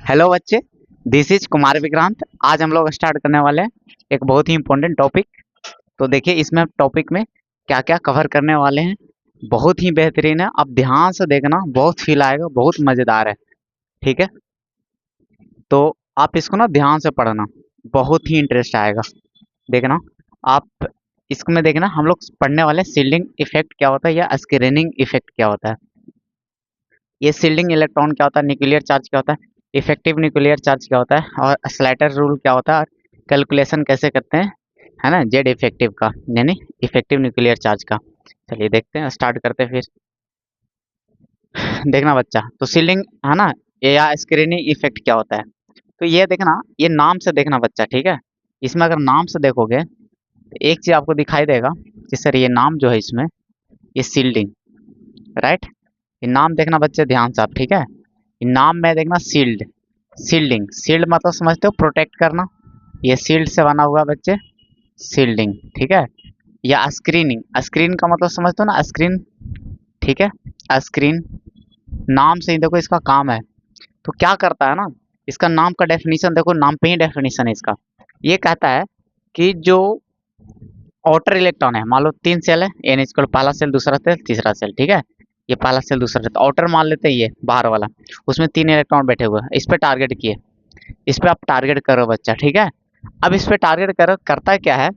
Hello बच्चे, this is Kumar Vikrant. आज हम लोग स्टार्ट करने वाले हैं एक बहुत ही इम्पोर्टेंट टॉपिक। तो देखिए इसमें टॉपिक में क्या क्या कवर करने वाले हैं। बहुत ही बेहतरीन है, आप ध्यान से देखना, बहुत फील आएगा, बहुत मज़ेदार है। ठीक है, तो आप इसको ना ध्यान से पढ़ना, बहुत ही इंटरेस्ट आएगा। देखना आप इसको में देखना, हम लोग पढ़ने वाले शील्डिंग इफेक्ट क्या होता है या स्क्रीनिंग इफेक्ट क्या होता है। ये शील्डिंग इलेक्ट्रॉन क्या होता है, न्यूक्लियर चार्ज क्या होता है, इफेक्टिव न्यूक्लियर चार्ज क्या होता है, और स्लैटर रूल क्या होता है, और कैलकुलेशन कैसे करते हैं, है ना, जेड इफेक्टिव का यानी इफेक्टिव न्यूक्लियर चार्ज का। चलिए देखते हैं, स्टार्ट करते हैं फिर। देखना बच्चा, तो शील्डिंग है ना, ये या स्क्रीनिंग इफेक्ट क्या होता है। तो ये देखना, ये नाम से देखना बच्चा, ठीक है। इसमें अगर नाम से देखोगे तो एक चीज आपको दिखाई देगा कि सर ये नाम जो है इसमें, ये शील्डिंग, राइट। ये नाम देखना बच्चे ध्यान से आप, ठीक है। ये नाम में देखना शील्ड, शील्डिंग, शील्ड मतलब समझते हो प्रोटेक्ट करना, ये शील्ड से बना हुआ बच्चे, शील्डिंग, ठीक है। या स्क्रीनिंग, स्क्रीन का मतलब समझते हो ना, स्क्रीन, ठीक है। स्क्रीन नाम से ही देखो इसका काम है। तो क्या करता है ना, इसका नाम का डेफिनेशन देखो, नाम पे ही डेफिनेशन है इसका। ये कहता है कि जो आउटर इलेक्ट्रॉन है, मान लो 3 सेल है, एन इक्वल पहला सेल, दूसरा सेल, तीसरा सेल, ठीक है। ये पहला सेल, दूसरा सेल, आउटर मान लेते हैं, ये बाहर वाला, उसमें 3 इलेक्ट्रॉन बैठे हुए हैं, इस पे टारगेट किए, इस पे आप टारगेट करो बच्चा, ठीक है। अब इस पे टारगेट करो, करता क्या है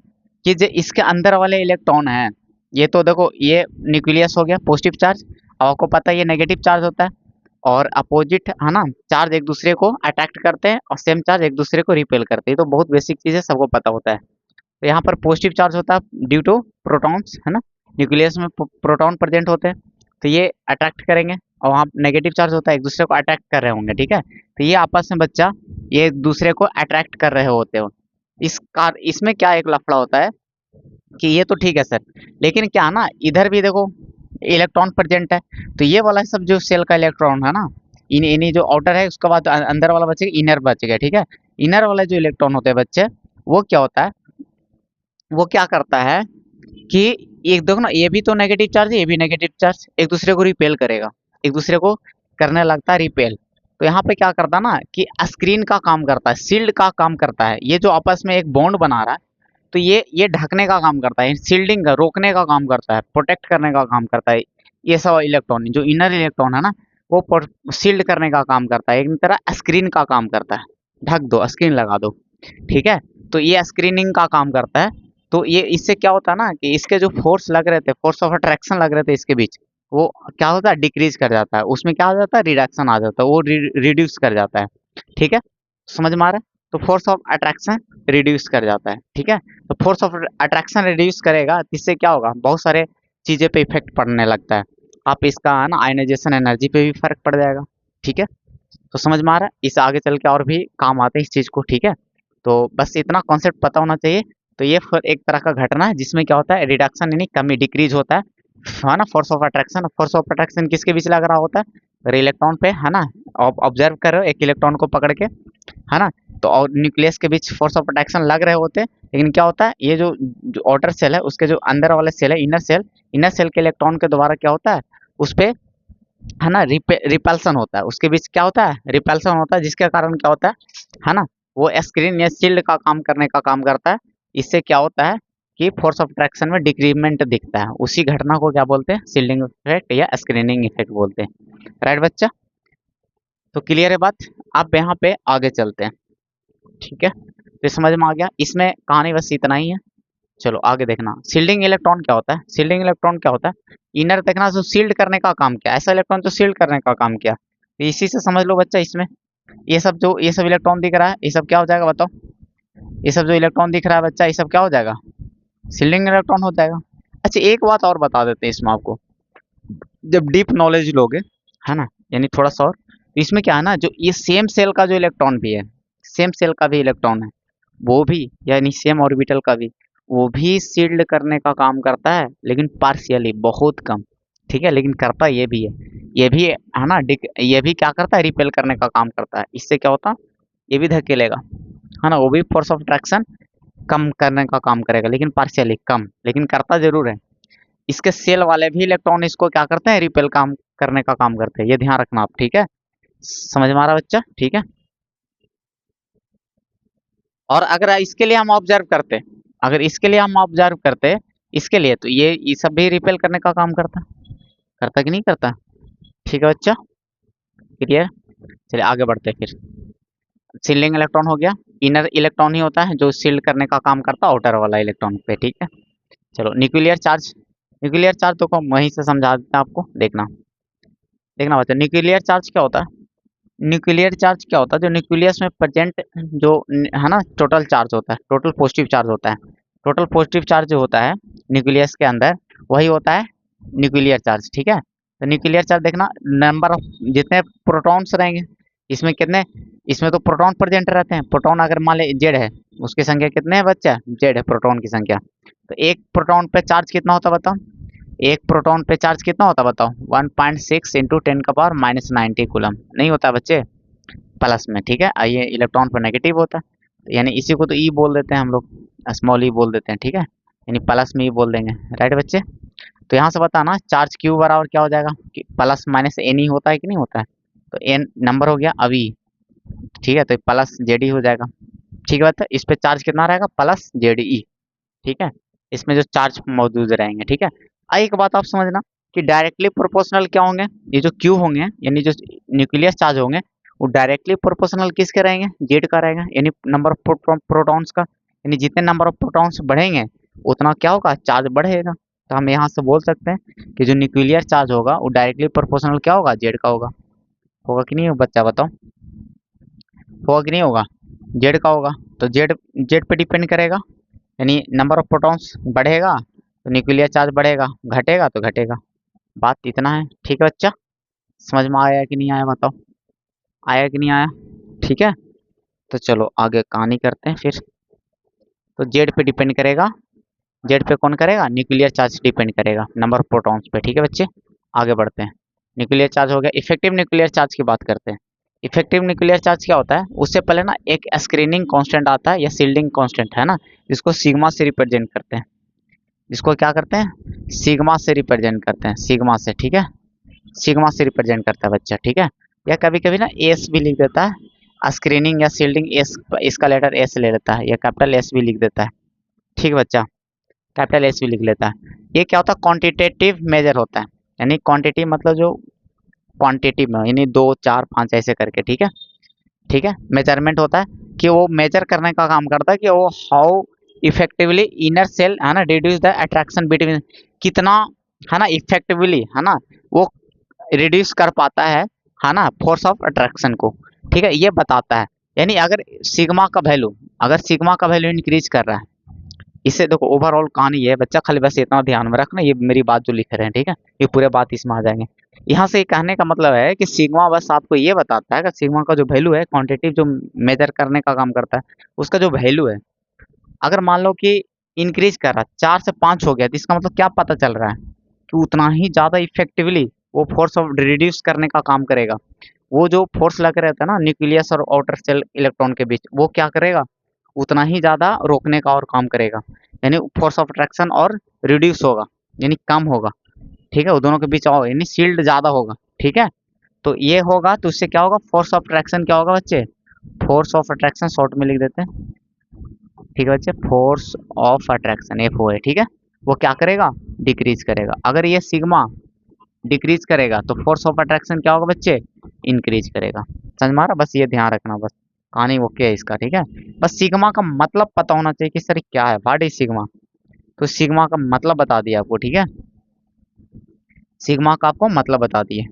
कि जो इसके अंदर वाले इलेक्ट्रॉन है, ये तो देखो ये न्यूक्लियस हो गया, पॉजिटिव चार्ज, और आपको पता है ये नेगेटिव चार्ज होता है, और अपोजिट है ना, चार्ज एक दूसरे को अट्रैक्ट करते हैं और सेम चार्ज एक दूसरे को रिपेल करते हैं। तो बहुत बेसिक चीज़ है, सबको पता होता है। तो यहाँ पर पॉजिटिव चार्ज होता है ड्यू टू प्रोटॉन्स, है ना, न्यूक्लियस में प्रोटॉन प्रेजेंट होते हैं, तो ये अट्रैक्ट करेंगे, और वहाँ नेगेटिव चार्ज होता है, एक दूसरे को अट्रैक्ट कर रहे होंगे, ठीक है। तो ये आपस में बच्चा, ये एक दूसरे को अट्रैक्ट कर रहे होते हो। इसमें क्या एक लफड़ा होता है कि ये तो ठीक है सर, लेकिन क्या ना, इधर भी देखो इलेक्ट्रॉन प्रेजेंट है। तो ये वाला सब जो सेल का इलेक्ट्रॉन है ना, इन इन्हीं जो आउटर है, उसके बाद अंदर वाला बचेगा, इनर बचेगा, ठीक है। इनर वाला जो इलेक्ट्रॉन होते हैं बच्चे, वो क्या होता है, वो क्या करता है कि एक देखो ना, ये भी तो नेगेटिव चार्ज है, ये भी नेगेटिव चार्ज, एक दूसरे को रिपेल करेगा, एक दूसरे को करने लगता है रिपेल। तो यहाँ पे क्या करता है ना कि स्क्रीन का काम करता है, शील्ड का काम करता है, ये जो आपस में एक बॉन्ड बना रहा है, तो ये ढकने का काम करता है, शील्डिंग का, रोकने का काम करता है, प्रोटेक्ट करने का काम करता है। ये सब इलेक्ट्रॉन, जो इनर इलेक्ट्रॉन है ना, वो शील्ड करने का काम करता है, एक तरह स्क्रीन का काम करता है, ढक दो, स्क्रीन लगा दो, ठीक है। तो ये स्क्रीनिंग का काम करता है। तो ये इससे क्या होता है ना कि इसके जो फोर्स लग रहे थे, फोर्स ऑफ अट्रैक्शन लग रहे थे इसके बीच, वो क्या होता है, डिक्रीज कर जाता है, उसमें क्या हो जाता है, रिडक्शन आ जाता है, वो रिड्यूस कर जाता है, ठीक है। समझ में आ रहा है। तो फोर्स ऑफ अट्रैक्शन रिड्यूस कर जाता है, ठीक है। तो फोर्स ऑफ अट्रैक्शन रिड्यूस करेगा, इससे क्या होगा, बहुत सारे चीज़ें पे इफेक्ट पड़ने लगता है। आप इसका है ना आयनाइजेशन एनर्जी पे भी फर्क पड़ जाएगा, ठीक है। तो समझ में आ रहा है, इस आगे चल के और भी काम आते हैं इस चीज़ को, ठीक है। तो बस इतना कॉन्सेप्ट पता होना चाहिए। तो ये एक तरह का घटना है जिसमें क्या होता है, रिडक्शन यानी कमी, डिक्रीज होता है ना, force of attraction. Force of attraction किसके बीच लग रहा होता है, अगर इलेक्ट्रॉन पे, है ना, ऑब्जर्व कर रहे हो एक इलेक्ट्रॉन को पकड़ के, है ना, तो और न्यूक्लियस के बीच फोर्स ऑफ अट्रैक्शन लग रहे होते हैं। लेकिन क्या होता है, ये जो आउटर सेल है, उसके जो अंदर वाले सेल है, इनर सेल के इलेक्ट्रॉन के द्वारा क्या होता है, उस पे, है ना, रिपल्सन होता है, उसके बीच क्या होता है, रिपल्सन होता है, जिसके कारण क्या होता है ना, वो स्क्रीन या शील्ड का काम करने का काम करता है। इससे क्या होता है कि फोर्स ऑफ अट्रैक्शन में डिक्रीमेंट दिखता है, उसी घटना को क्या बोलते हैं, शील्डिंग इफेक्ट या स्क्रीनिंग इफेक्ट बोलते हैं, राइट बच्चा। तो क्लियर है बात, आप यहाँ पे आगे चलते हैं, ठीक है। तो ये समझ में आ गया, इसमें कहानी बस इतना ही है। चलो आगे देखना, शील्डिंग इलेक्ट्रॉन क्या होता है। शील्डिंग इलेक्ट्रॉन क्या होता है, इनर देखना, जो शील्ड करने का काम किया, ऐसा इलेक्ट्रॉन जो शील्ड करने का काम किया, तो इसी से समझ लो बच्चा, इसमें ये सब इलेक्ट्रॉन दिख रहा है, ये सब क्या हो जाएगा बताओ, ये सब जो इलेक्ट्रॉन दिख रहा है बच्चा, ये सब क्या हो जाएगा, शील्डिंग इलेक्ट्रॉन हो जाएगा। अच्छा एक बात और बता देते हैं इसमें आपको, जब डीप नॉलेज लोगे, है ना, यानी थोड़ा सा और, तो इसमें क्या है ना, जो ये सेम सेल का जो इलेक्ट्रॉन भी है, सेम सेल का भी इलेक्ट्रॉन है, वो भी, यानी सेम ऑर्बिटल का भी, वो भी शील्ड करने का काम करता है, लेकिन पार्शियली, बहुत कम, ठीक है। लेकिन करता ये भी है, ये भी है ना, ये भी क्या करता है, रिपेल करने का काम करता है। इससे क्या होता है, ये भी धकेलेगा, है ना, वो भी फोर्स ऑफ अट्रैक्शन कम करने का काम करेगा, लेकिन पार्शियली कम, लेकिन करता जरूर है। इसके सेल वाले भी इलेक्ट्रॉन इसको क्या करते हैं, रिपेल काम करने का काम करते हैं, ये ध्यान रखना आप, ठीक है। समझ में आ रहा है बच्चा, ठीक है। और अगर इसके लिए हम ऑब्जर्व करते, अगर इसके लिए हम ऑब्जर्व करते इसके लिए, तो ये सब भी रिपेल करने का काम करता, करता कि नहीं करता। ठीक है बच्चा, क्लियर। चलिए आगे बढ़ते हैं फिर। सील्डिंग इलेक्ट्रॉन हो गया, इनर इलेक्ट्रॉन ही होता है जो सील्ड करने का काम करता है आउटर वाला इलेक्ट्रॉन पे, ठीक है। चलो न्यूक्लियर चार्ज, न्यूक्लियर चार्ज तो को वहीं से समझा देते हैं आपको, देखना देखना बच्चा। न्यूक्लियर चार्ज क्या होता है, न्यूक्लियर चार्ज क्या होता है, जो न्यूक्लियस में प्रेजेंट जो है ना टोटल चार्ज होता है, टोटल पॉजिटिव चार्ज होता है, टोटल पॉजिटिव चार्ज जो होता है न्यूक्लियस के अंदर, वही होता है न्यूक्लियर चार्ज, ठीक है। तो न्यूक्लियर चार्ज देखना, नंबर ऑफ जितने प्रोटॉन्स रहेंगे इसमें, कितने, इसमें तो प्रोटॉन प्रेजेंट रहते हैं। प्रोटॉन अगर मान ले जेड है, उसकी संख्या कितने है बच्चा, जेड है प्रोटॉन की संख्या। तो एक प्रोटॉन पे चार्ज कितना होता है बताओ, एक प्रोटॉन पे चार्ज कितना होता है बताओ, 1.6 इंटू 10⁻⁻90 कूलम, नहीं होता है बच्चे, प्लस में, ठीक है। ये इलेक्ट्रॉन पर नेगेटिव होता है, यानी इसी को तो ई बोल देते हैं हम लोग, स्मॉल ई बोल देते हैं, ठीक है, यानी प्लस में ई बोल देंगे, राइट बच्चे। तो यहाँ से बताना चार्ज क्यू बराबर क्या हो जाएगा, कि प्लस माइनस एन ही होता है कि नहीं होता है, तो एन नंबर हो गया अभी, ठीक है, तो प्लस जेड ई हो जाएगा, ठीक है बात है। इस पे चार्ज कितना रहेगा, प्लस जेड ई, ठीक है, इसमें जो चार्ज मौजूद रहेंगे, ठीक है। एक बात आप समझना कि डायरेक्टली प्रोपोर्शनल क्या होंगे, ये जो क्यू होंगे यानी जो न्यूक्लियस चार्ज होंगे, वो डायरेक्टली प्रोपोर्शनल किसके रहेंगे, जेड का रहेगा, यानी नंबर ऑफ प्रोटॉन्स का, यानी जितने नंबर ऑफ प्रोटॉन्स बढ़ेंगे उतना क्या होगा, चार्ज बढ़ेगा। तो हम यहाँ से बोल सकते हैं कि जो न्यूक्लियर चार्ज होगा वो डायरेक्टली प्रोपोर्शनल क्या होगा, जेड का होगा। होगा कि नहीं हो बच्चा बताओ, होगा कि नहीं होगा, जेड का होगा। तो जेड जेड पे डिपेंड करेगा, यानी नंबर ऑफ प्रोटॉन्स बढ़ेगा तो न्यूक्लियर चार्ज बढ़ेगा, घटेगा तो घटेगा। बात इतना है, ठीक है बच्चा, समझ में आया कि नहीं आया बताओ, आया कि नहीं आया, ठीक है। तो चलो आगे कहानी करते हैं फिर। तो जेड पे डिपेंड करेगा, जेड पे कौन करेगा, न्यूक्लियर चार्ज डिपेंड करेगा नंबर ऑफ प्रोटॉन्स पे, ठीक है बच्चे। आगे बढ़ते हैं, न्यूक्लियर चार्ज हो गया, इफेक्टिव न्यूक्लियर चार्ज की बात करते हैं। इफेक्टिव न्यूक्लियर चार्ज क्या होता है, उससे पहले ना एक स्क्रीनिंग कांस्टेंट आता है या सील्डिंग कांस्टेंट है ना, जिसको सिग्मा से रिप्रेजेंट करते हैं, जिसको क्या करते हैं, सिग्मा से रिप्रेजेंट करते हैं, सिग्मा से, ठीक है, सिग्मा से रिप्रेजेंट करता है बच्चा, ठीक है। या कभी कभी ना एस भी लिख देता है, स्क्रीनिंग या सील्डिंग एस, इसका लेटर एस ले लेता है, या कैपिटल एस भी लिख देता है, ठीक है बच्चा, कैपिटल एस भी लिख लेता है। ये क्या होता है, क्वांटिटेटिव मेजर होता है, यानी क्वांटिटी मतलब जो क्वांटिटी में, यानी 2 4 5 ऐसे करके, ठीक है, ठीक है, मेजरमेंट होता है कि वो मेजर करने का काम करता है कि वो हाउ इफेक्टिवली इनर सेल है ना रिड्यूस द अट्रैक्शन बिटवीन, कितना है ना इफेक्टिवली है ना वो रिड्यूस कर पाता है ना फोर्स ऑफ अट्रैक्शन को, ठीक है, ये बताता है। यानी अगर सिग्मा का वैल्यू, अगर सिग्मा का वैल्यू इंक्रीज कर रहा है, इससे देखो ओवरऑल कहानी ये है बच्चा, खाली बस इतना ध्यान में रखना, ये मेरी बात जो लिख रहे हैं, ठीक है, ये पूरे बात इसमें आ जाएंगे। यहाँ से कहने का मतलब है कि सिग्मा बस आपको ये बताता है कि सिग्मा का जो वैल्यू है, क्वांटिटी जो मेजर करने का काम करता है, उसका जो वैल्यू है, अगर मान लो कि इंक्रीज कर रहा है, 4 से 5 हो गया, तो इसका मतलब क्या पता चल रहा है कि उतना ही ज्यादा इफेक्टिवली वो फोर्स ऑफ रिड्यूस करने का काम करेगा। वो जो फोर्स लग रहता है ना न्यूक्लियस और आउटर सेल इलेक्ट्रॉन के बीच, वो क्या करेगा, उतना ही ज्यादा रोकने का और काम करेगा, यानी फोर्स ऑफ अट्रैक्शन और रिड्यूस होगा, यानी कम होगा, ठीक है, वो दोनों के बीच होगा, यानी शील्ड ज्यादा होगा, ठीक है। तो ये होगा तो उससे क्या होगा, फोर्स ऑफ अट्रैक्शन क्या होगा बच्चे, फोर्स ऑफ अट्रैक्शन शॉर्ट में लिख देते हैं, ठीक है बच्चे, force of attraction F O है, ठीक है, वो क्या करेगा, डिक्रीज करेगा। अगर ये सिग्मा डिक्रीज करेगा तो फोर्स ऑफ अट्रैक्शन क्या होगा बच्चे, इंक्रीज करेगा। समझ मारा, बस ये ध्यान रखना, बस कहानी ओके है इसका, ठीक है। बस सिग्मा का मतलब पता होना चाहिए कि सर क्या है, व्हाट इज सिग्मा, तो सिग्मा का मतलब बता दिया आपको, ठीक है, सिग्मा का आपको मतलब बता दिए,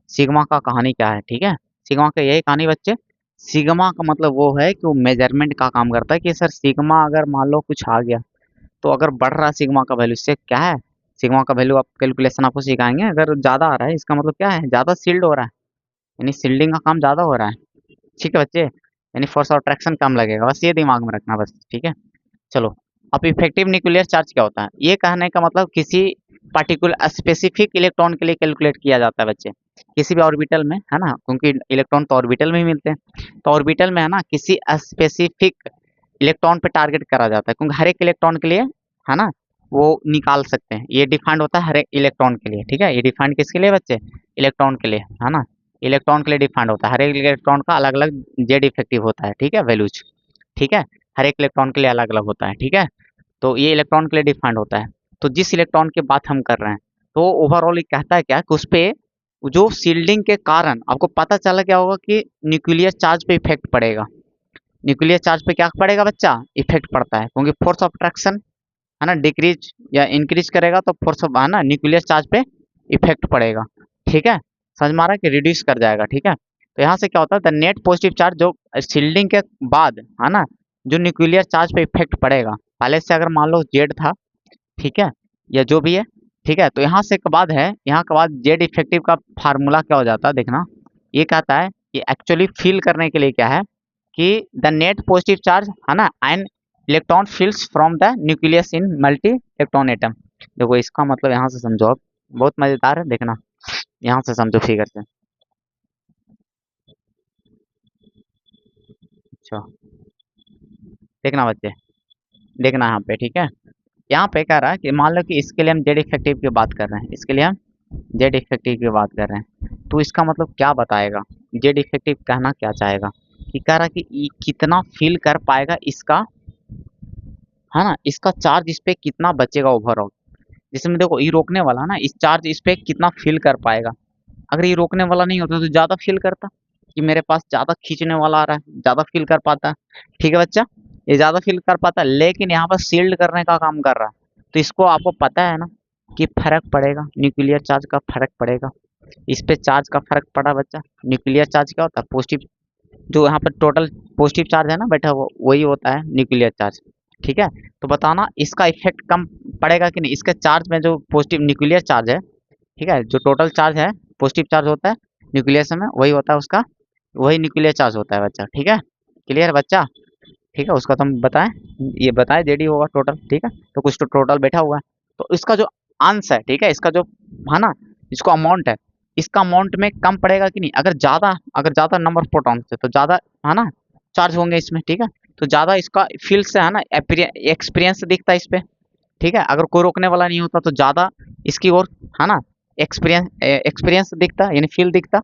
सिग्मा का कहानी क्या है, ठीक है। सिग्मा का यही कहानी बच्चे, सिग्मा का मतलब वो है कि वो मेजरमेंट का काम करता है कि सर सिग्मा अगर मान लो कुछ आ गया, तो अगर बढ़ रहा है सिग्मा का वैल्यू, इससे क्या है, सिग्मा का वैल्यू आप कैलकुलेशन आपको सिखाएंगे, अगर ज़्यादा आ रहा है इसका मतलब क्या है, ज़्यादा सील्ड हो रहा है, यानी सील्डिंग का काम ज़्यादा हो रहा है, ठीक है बच्चे, यानी फोर्स ऑफ अट्रैक्शन कम लगेगा, बस ये दिमाग में रखना बस, ठीक है। चलो, अब इफेक्टिव न्यूक्लियर चार्ज क्या होता है, ये कहने का मतलब किसी पर्टिकुलर स्पेसिफिक इलेक्ट्रॉन के लिए कैलकुलेट किया जाता है बच्चे, किसी भी ऑर्बिटल में है ना, क्योंकि इलेक्ट्रॉन तो ऑर्बिटल में ही मिलते हैं, तो ऑर्बिटल में है ना किसी स्पेसिफिक इलेक्ट्रॉन पे टारगेट करा जाता है, क्योंकि हर एक इलेक्ट्रॉन के लिए है ना वो निकाल सकते हैं, ये डिफाइंड होता है हर एक इलेक्ट्रॉन के लिए, ठीक है, ये डिफाइंड किसके लिए बच्चे, इलेक्ट्रॉन के लिए, है ना, इलेक्ट्रॉन के लिए डिफाइंड होता है, हर एक इलेक्ट्रॉन का अलग अलग जेड इफेक्टिव होता है, ठीक है, वैल्यूज, ठीक है, हर एक इलेक्ट्रॉन के लिए अलग अलग होता है, ठीक है। तो ये इलेक्ट्रॉन के लिए डिफाइंड होता है। तो जिस इलेक्ट्रॉन की बात हम कर रहे हैं, तो ओवरऑल ये कहता है क्या कि उस पे जो शील्डिंग के कारण आपको पता चला क्या होगा कि न्यूक्लियर चार्ज पे इफेक्ट पड़ेगा। न्यूक्लियर चार्ज पे क्या पड़ेगा बच्चा, इफेक्ट पड़ता है, क्योंकि फोर्स ऑफ अट्रैक्शन है ना डिक्रीज या इंक्रीज करेगा तो फोर्स ऑफ है ना न्यूक्लियर चार्ज पे इफेक्ट पड़ेगा, ठीक है। समझ में आ रहा है कि रिड्यूस कर जाएगा, ठीक है। तो यहाँ से क्या होता है, द नेट पॉजिटिव चार्ज जो शील्डिंग के बाद है ना जो न्यूक्लियर चार्ज पे इफेक्ट पड़ेगा, पहले से अगर मान लो जेड था, ठीक है, या जो भी है, ठीक है। तो यहाँ से के बाद है, यहाँ के बाद जेड इफेक्टिव का फार्मूला क्या हो जाता है देखना। ये कहता है कि एक्चुअली फील करने के लिए क्या है कि द नेट पॉजिटिव चार्ज है ना and electron fields from the nucleus in multi electron atom. देखो इसका मतलब यहाँ से समझो, अब बहुत मजेदार है देखना, यहाँ से समझो फिगर से। अच्छा देखना बच्चे, देखना यहाँ पे, ठीक है। यहाँ पे कह रहा है कि मान लो कि इसके लिए हम जेड इफेक्टिव की बात कर रहे हैं, इसके लिए हम जेड इफेक्टिव की बात कर रहे हैं, तो इसका मतलब क्या बताएगा, जेड इफेक्टिव कहना क्या चाहेगा कि कह रहा कि ये कितना फील कर पाएगा इसका, है ना, इसका चार्ज इस पे कितना बचेगा ओवरऑल। जिसमें देखो ये रोकने वाला है ना, इस चार्ज इस पे कितना फील कर पाएगा। अगर ये रोकने वाला नहीं होता तो ज्यादा फील करता, कि मेरे पास ज्यादा खींचने वाला आ रहा है, ज्यादा फील कर पाता है, ठीक है बच्चा, ये ज्यादा फील कर पाता है। लेकिन यहाँ पर शील्ड करने का काम कर रहा है, तो इसको आपको पता है ना कि फर्क पड़ेगा, न्यूक्लियर चार्ज का फर्क पड़ेगा, इस पे चार्ज का फर्क पड़ा बच्चा। न्यूक्लियर चार्ज क्या होता है, पॉजिटिव, जो यहाँ पर टोटल पॉजिटिव चार्ज है ना बेटा, वो वही होता है न्यूक्लियर चार्ज, ठीक है। तो बताना इसका इफेक्ट कम पड़ेगा कि नहीं, इसके चार्ज में जो पॉजिटिव न्यूक्लियर चार्ज है, ठीक है, जो टोटल चार्ज है, पॉजिटिव चार्ज होता है न्यूक्लियस में, वही होता है उसका, वही न्यूक्लियर चार्ज होता है बच्चा, ठीक है। क्लियर बच्चा, ठीक है। उसका तो हम बताएं, ये बताएं जेडी होगा टोटल, ठीक है। तो कुछ तो टोटल बैठा हुआ है, तो इसका जो अंश है, ठीक है, इसका जो है ना, इसको अमाउंट है, इसका अमाउंट में कम पड़ेगा कि नहीं, अगर ज्यादा नंबर ऑफ प्रोटॉन से तो ज्यादा है ना चार्ज होंगे इसमें, ठीक है। तो ज्यादा इसका फील्ड से है ना एक्सपीरियंस दिखता है इस पे, ठीक है। अगर कोई रोकने वाला नहीं होता तो ज्यादा इसकी ओर है ना एक्सपीरियंस दिखता, यानी फील दिखता।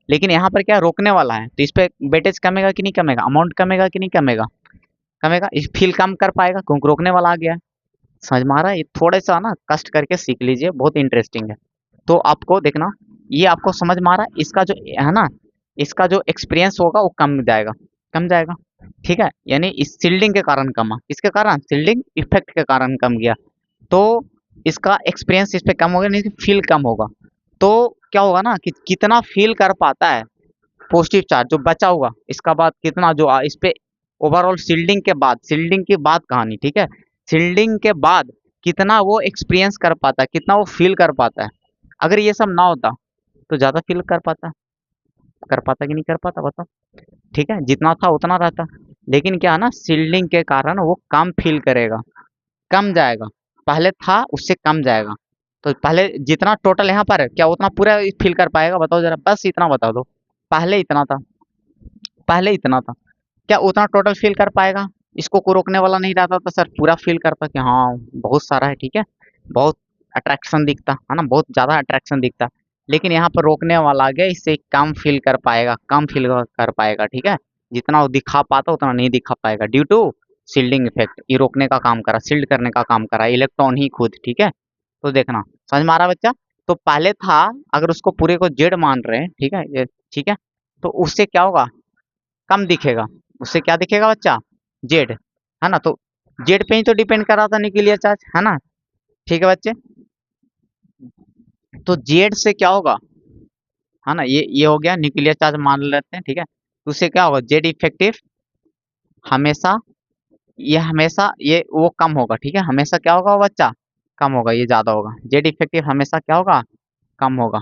लेकिन यहाँ पर क्या रोकने वाला है, तो इस पे वेटेज कमेगा कि नहीं कमेगा, अमाउंट कमेगा कि नहीं कमेगा, कमेगा, इस फील कम कर पाएगा क्योंकि रोकने वाला आ गया है। समझ में आ रहा है, ये थोड़े सा ना कष्ट करके सीख लीजिए, बहुत इंटरेस्टिंग है। तो आपको देखना, ये आपको समझ में आ रहा है, इसका जो है ना, इसका जो एक्सपीरियंस होगा वो कम जाएगा, कम जाएगा, ठीक है। यानी इस सील्डिंग के कारण कमा, किसके कारण, सील्डिंग इफेक्ट के कारण कम गया, तो इसका एक्सपीरियंस इस पे कम होगा, नहीं फील कम होगा। तो क्या होगा ना कि कितना फील कर पाता है पॉजिटिव चार्ज जो बचा हुआ, इसका बाद कितना जो इस पे ओवरऑल शील्डिंग के बाद, शील्डिंग की बात कहानी, ठीक है, शील्डिंग के बाद कितना वो एक्सपीरियंस कर पाता है, कितना वो फील कर पाता है। अगर ये सब ना होता तो ज्यादा फील कर पाता कि नहीं कर पाता बताओ, ठीक है, जितना था उतना रहता। लेकिन क्या है ना, शील्डिंग के कारण वो कम फील करेगा, कम जाएगा, पहले था उससे कम जाएगा। तो पहले जितना टोटल यहाँ पर है क्या उतना पूरा फील कर पाएगा बताओ जरा, बस इतना बता दो। पहले इतना था, पहले इतना था, क्या उतना टोटल फील कर पाएगा, इसको कोई रोकने वाला नहीं रहता तो सर पूरा फील करता कि हाँ बहुत सारा है, ठीक है, बहुत अट्रैक्शन दिखता है ना, बहुत ज़्यादा अट्रैक्शन दिखता। लेकिन यहाँ पर रोकने वाला आ गया, इससे कम फील कर पाएगा, कम फील कर पाएगा, ठीक है। जितना वो दिखा पाता उतना नहीं दिखा पाएगा, ड्यू टू शील्डिंग इफेक्ट। ये रोकने का काम करा, शील्ड करने का काम करा इलेक्ट्रॉन ही खुद, ठीक है। तो देखना समझ में आ रहा है बच्चा। तो पहले था, अगर उसको पूरे को जेड मान रहे हैं, ठीक है ये, ठीक है, तो उससे क्या होगा, कम दिखेगा, उससे क्या दिखेगा बच्चा, जेड, है ना। तो जेड पे ही तो डिपेंड कर रहा था न्यूक्लियर चार्ज, है ना, ठीक है बच्चे। तो जेड से क्या होगा, है ना, ये हो गया न्यूक्लियर चार्ज मान लेते हैं, ठीक है। तो उससे क्या होगा, जेड इफेक्टिव हमेशा, ये हमेशा ये वो कम होगा, ठीक है, हमेशा क्या होगा वो बच्चा, कम होगा, ये ज्यादा होगा। जेड इफेक्टिव हमेशा क्या होगा, कम होगा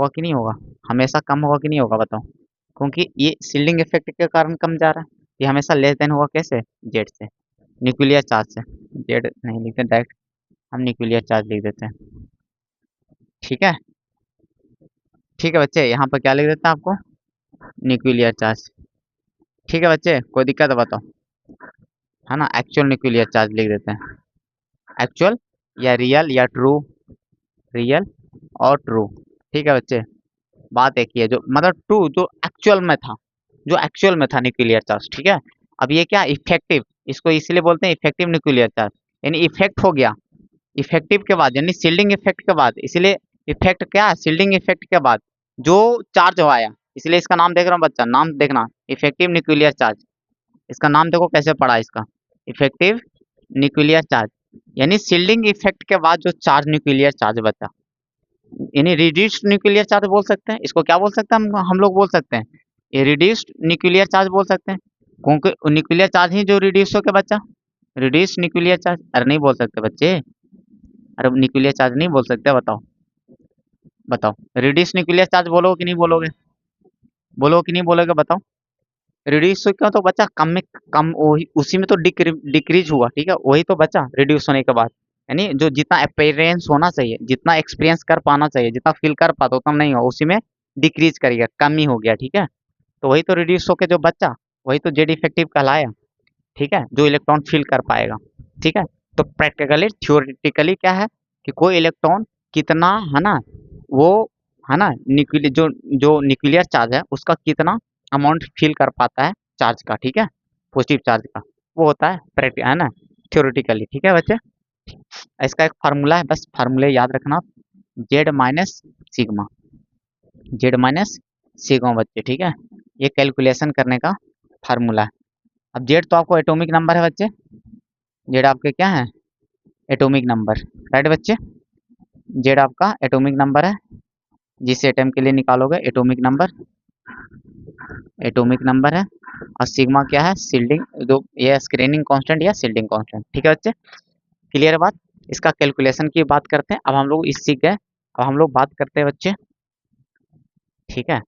कि नहीं होगा, हमेशा कम होगा कि नहीं होगा बताओ, क्योंकि ये शील्डिंग इफेक्ट के कारण कम जा रहा है। ये हमेशा लेस देन होगा कैसे, जेड से, न्यूक्लियर चार्ज से। जेड नहीं लिखते डायरेक्ट, हम न्यूक्लियर चार्ज लिख देते हैं, ठीक है, ठीक है बच्चे, यहाँ पर क्या लिख देते हैं आपको, न्यूक्लियर चार्ज, ठीक है बच्चे, कोई दिक्कत है बताओ, है ना, एक्चुअल न्यूक्लियर चार्ज लिख देते हैं, एक्चुअल या रियल या ट्रू, रियल और ट्रू, ठीक है बच्चे। बात एक ही है, जो मतलब ट्रू जो एक्चुअल में था, जो एक्चुअल में था न्यूक्लियर चार्ज, ठीक है। अब ये क्या इफेक्टिव, इसको इसलिए बोलते हैं इफेक्टिव न्यूक्लियर चार्ज, यानी इफेक्ट हो गया इफेक्टिव के बाद, यानी शील्डिंग इफेक्ट के बाद, इसलिए इफेक्ट क्या है, शील्डिंग इफेक्ट के बाद जो चार्ज हो आया, इसलिए इसका नाम देख रहा हूँ बच्चा, नाम देखना इफेक्टिव न्यूक्लियर चार्ज। इसका नाम देखो कैसे पड़ा इसका, इफेक्टिव न्यूक्लियर चार्ज, यानी शील्डिंग इफेक्ट के बाद जो चार्ज न्यूक्लियर चार्ज बचा, यानी रिड्यूस्ड न्यूक्लियर चार्ज बोल सकते हैं इसको, क्या बोल सकते हैं हम लोग बोल सकते हैं ये रिड्यूस्ड न्यूक्लियर चार्ज बोल सकते हैं, क्योंकि न्यूक्लियर चार्ज ही जो रिड्यूस हो के बच्चा, रिड्यूस न्यूक्लियर चार्ज। अरे नहीं बोल सकते बच्चे, अरे न्यूक्लियर चार्ज नहीं बोल सकते, बताओ बताओ, रिड्यूस न्यूक्लियर चार्ज बोलोगे कि नहीं बोलोगे, बोलोगे कि नहीं बोलोगे बताओ। रिड्यूस क्यों, तो बच्चा कम में कम, वही उसी में तो डिक्रीज हुआ, ठीक है, वही तो बच्चा रिड्यूस होने के बाद, यानी जो जितना एक्सपीरियंस होना चाहिए, जितना एक्सपीरियंस कर पाना चाहिए, जितना फील कर पाता उतना नहीं हो, उसी में डिक्रीज कर गया, कमी हो गया, ठीक है। तो वही तो रिड्यूस होके जो बच्चा, वही तो जेड इफेक्टिव कहलाया, ठीक है, जो इलेक्ट्रॉन फील कर पाएगा, ठीक है। तो प्रैक्टिकली थ्योरेटिकली क्या है कि कोई इलेक्ट्रॉन कितना, है ना, वो, है ना, न्यूक्लियर जो जो न्यूक्लियर चार्ज है उसका कितना अमाउंट फील कर पाता है चार्ज का, ठीक है, पॉजिटिव चार्ज का, वो होता है प्रैक्टिक, है ना, थ्योरेटिकली, ठीक है बच्चे। इसका एक फार्मूला है, बस फार्मूले याद रखना, Z minus sigma, Z minus sigma बच्चे, ठीक है, ये कैलकुलेशन करने का फार्मूला है। अब जेड तो आपको एटॉमिक नंबर है बच्चे, जेड आपके क्या है, एटॉमिक नंबर, राइट बच्चे, जेड आपका एटॉमिक नंबर है, जिस एटम के लिए निकालोगे एटॉमिक नंबर, एटॉमिक नंबर है, और सिग्मा क्या है, शील्डिंग, जो ये स्क्रीनिंग कांस्टेंट या शील्डिंग कांस्टेंट, ठीक है बच्चे, क्लियर है बात। इसका कैलकुलेशन की बात करते हैं, अब हम लोग इस सीख गए, अब हम लोग बात करते हैं बच्चे, ठीक है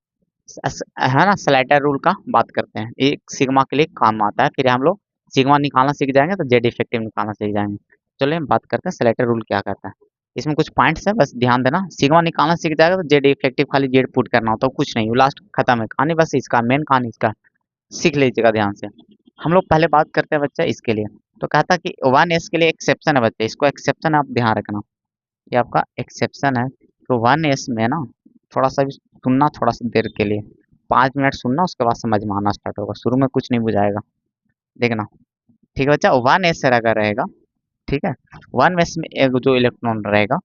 ना, स्लाइडर रूल का बात करते हैं, एक सिग्मा के लिए काम आता है, फिर हम लोग सिग्मा निकालना सीख जाएंगे तो जेड इफेक्टिव निकालना सीख जाएंगे। चलिए हम बात करते हैं स्लाइडर रूल क्या करता है, इसमें कुछ पॉइंट्स है, बस ध्यान देना, सिग्मा निकालना सीख जाएगा तो जेड इफेक्टिव खाली जेड पुट करना होता है, कुछ नहीं, लास्ट खत्म है कहानी, बस इसका मेन कहानी इसका सीख लीजिएगा ध्यान से। हम लोग पहले बात करते हैं बच्चा इसके लिए, तो कहता कि 1s के लिए एक्सेप्शन है बच्चे, इसको एक्सेप्शन आप ध्यान रखना, ये आपका एक्सेप्शन है, तो 1s में ना थोड़ा सा भी सुनना, थोड़ा सा देर के लिए 5 मिनट सुनना, उसके बाद समझ में आना स्टार्ट होगा, शुरू में कुछ नहीं बुझाएगा, देखना, ठीक है बच्चा। 1s अगर रहेगा, ठीक है, 1s में एक जो इलेक्ट्रॉन रहेगा,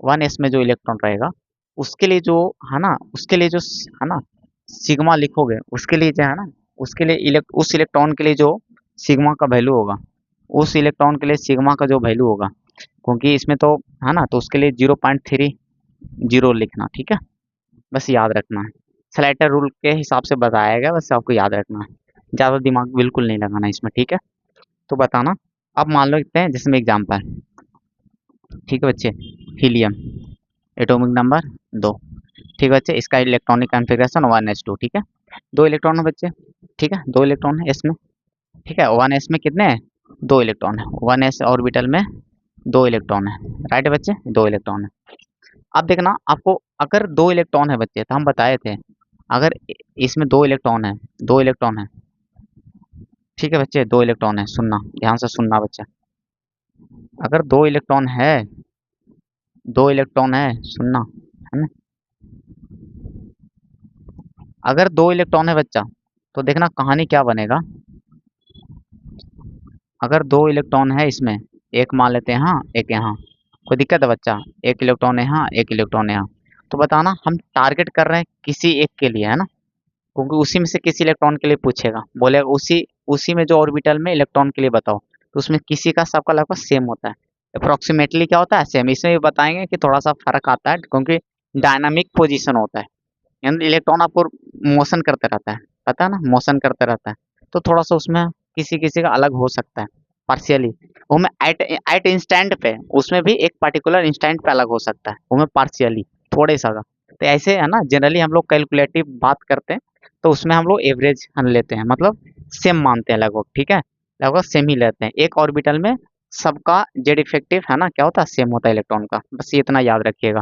1s में जो इलेक्ट्रॉन रहेगा, उसके लिए जो, है ना, उसके लिए जो, है ना, सिग्मा लिखोगे, उसके लिए जो है ना, उसके लिए उस इलेक्ट्रॉन के लिए जो सिग्मा का वैल्यू होगा, उस इलेक्ट्रॉन के लिए सिग्मा का जो वैल्यू होगा, क्योंकि इसमें तो, है ना, तो उसके लिए 0.30 लिखना, ठीक है, बस याद रखना है, स्लाइटर रूल के हिसाब से बताया गया, बस आपको याद रखना है, ज़्यादा दिमाग बिल्कुल नहीं लगाना इसमें, ठीक है। तो बताना, अब मान लो इतने जिसमें एग्जाम्पल, ठीक है बच्चे, हीलियम, एटॉमिक नंबर 2, ठीक है बच्चे, इसका इलेक्ट्रॉनिक कॉन्फ़िगरेशन 1s2, ठीक है, 2 इलेक्ट्रॉन है बच्चे, ठीक है, 2 इलेक्ट्रॉन है इसमें, ठीक है, 1s में कितने हैं, 2 इलेक्ट्रॉन है, 1s ऑर्बिटल में 2 इलेक्ट्रॉन है, राइट बच्चे, 2 इलेक्ट्रॉन है। अब देखना आपको, अगर 2 इलेक्ट्रॉन है बच्चे, तो हम बताए थे, अगर इसमें 2 इलेक्ट्रॉन है, 2 इलेक्ट्रॉन है, ठीक है बच्चे, 2 इलेक्ट्रॉन है, सुनना ध्यान से सुनना बच्चे, अगर 2 इलेक्ट्रॉन है, 2 इलेक्ट्रॉन है, सुनना, है ना, अगर 2 इलेक्ट्रॉन है बच्चा, तो देखना कहानी क्या बनेगा, अगर 2 इलेक्ट्रॉन है इसमें, एक मान लेते हैं यहाँ, एक यहाँ, कोई दिक्कत है बच्चा, एक इलेक्ट्रॉन है यहाँ, एक इलेक्ट्रॉन है यहाँ, तो बताना हम टारगेट कर रहे हैं किसी एक के लिए, है ना, क्योंकि उसी में से किसी इलेक्ट्रॉन के लिए पूछेगा, बोलेगा उसी उसी में जो ऑर्बिटल में इलेक्ट्रॉन के लिए बताओ, तो उसमें किसी का सबका लगभग सेम होता है, अप्रोक्सीमेटली क्या होता है, सेम, इसमें भी बताएंगे कि थोड़ा सा फर्क आता है, क्योंकि डायनामिक पोजीशन होता है, यानी इलेक्ट्रॉन आपको मोशन करते रहता है, पता है ना, मोशन करते रहता है, तो थोड़ा सा उसमें किसी किसी का अलग हो सकता है पार्शियली, वो में एट एट इंस्टेंट पे, उसमें भी एक पर्टिकुलर इंस्टेंट पे अलग हो सकता है, वो में पार्शियली थोड़े सा का, तो ऐसे है ना, जनरली हम लोग कैलकुलेटिव बात करते हैं, तो उसमें हम लोग एवरेज लेते हैं, मतलब सेम मानते हैं लगभग, ठीक है, लगभग सेम ही लेते हैं, एक ऑर्बिटल में सबका जेड इफेक्टिव, है ना, क्या होता है, सेम होता है इलेक्ट्रॉन का, बस ये इतना याद रखिएगा,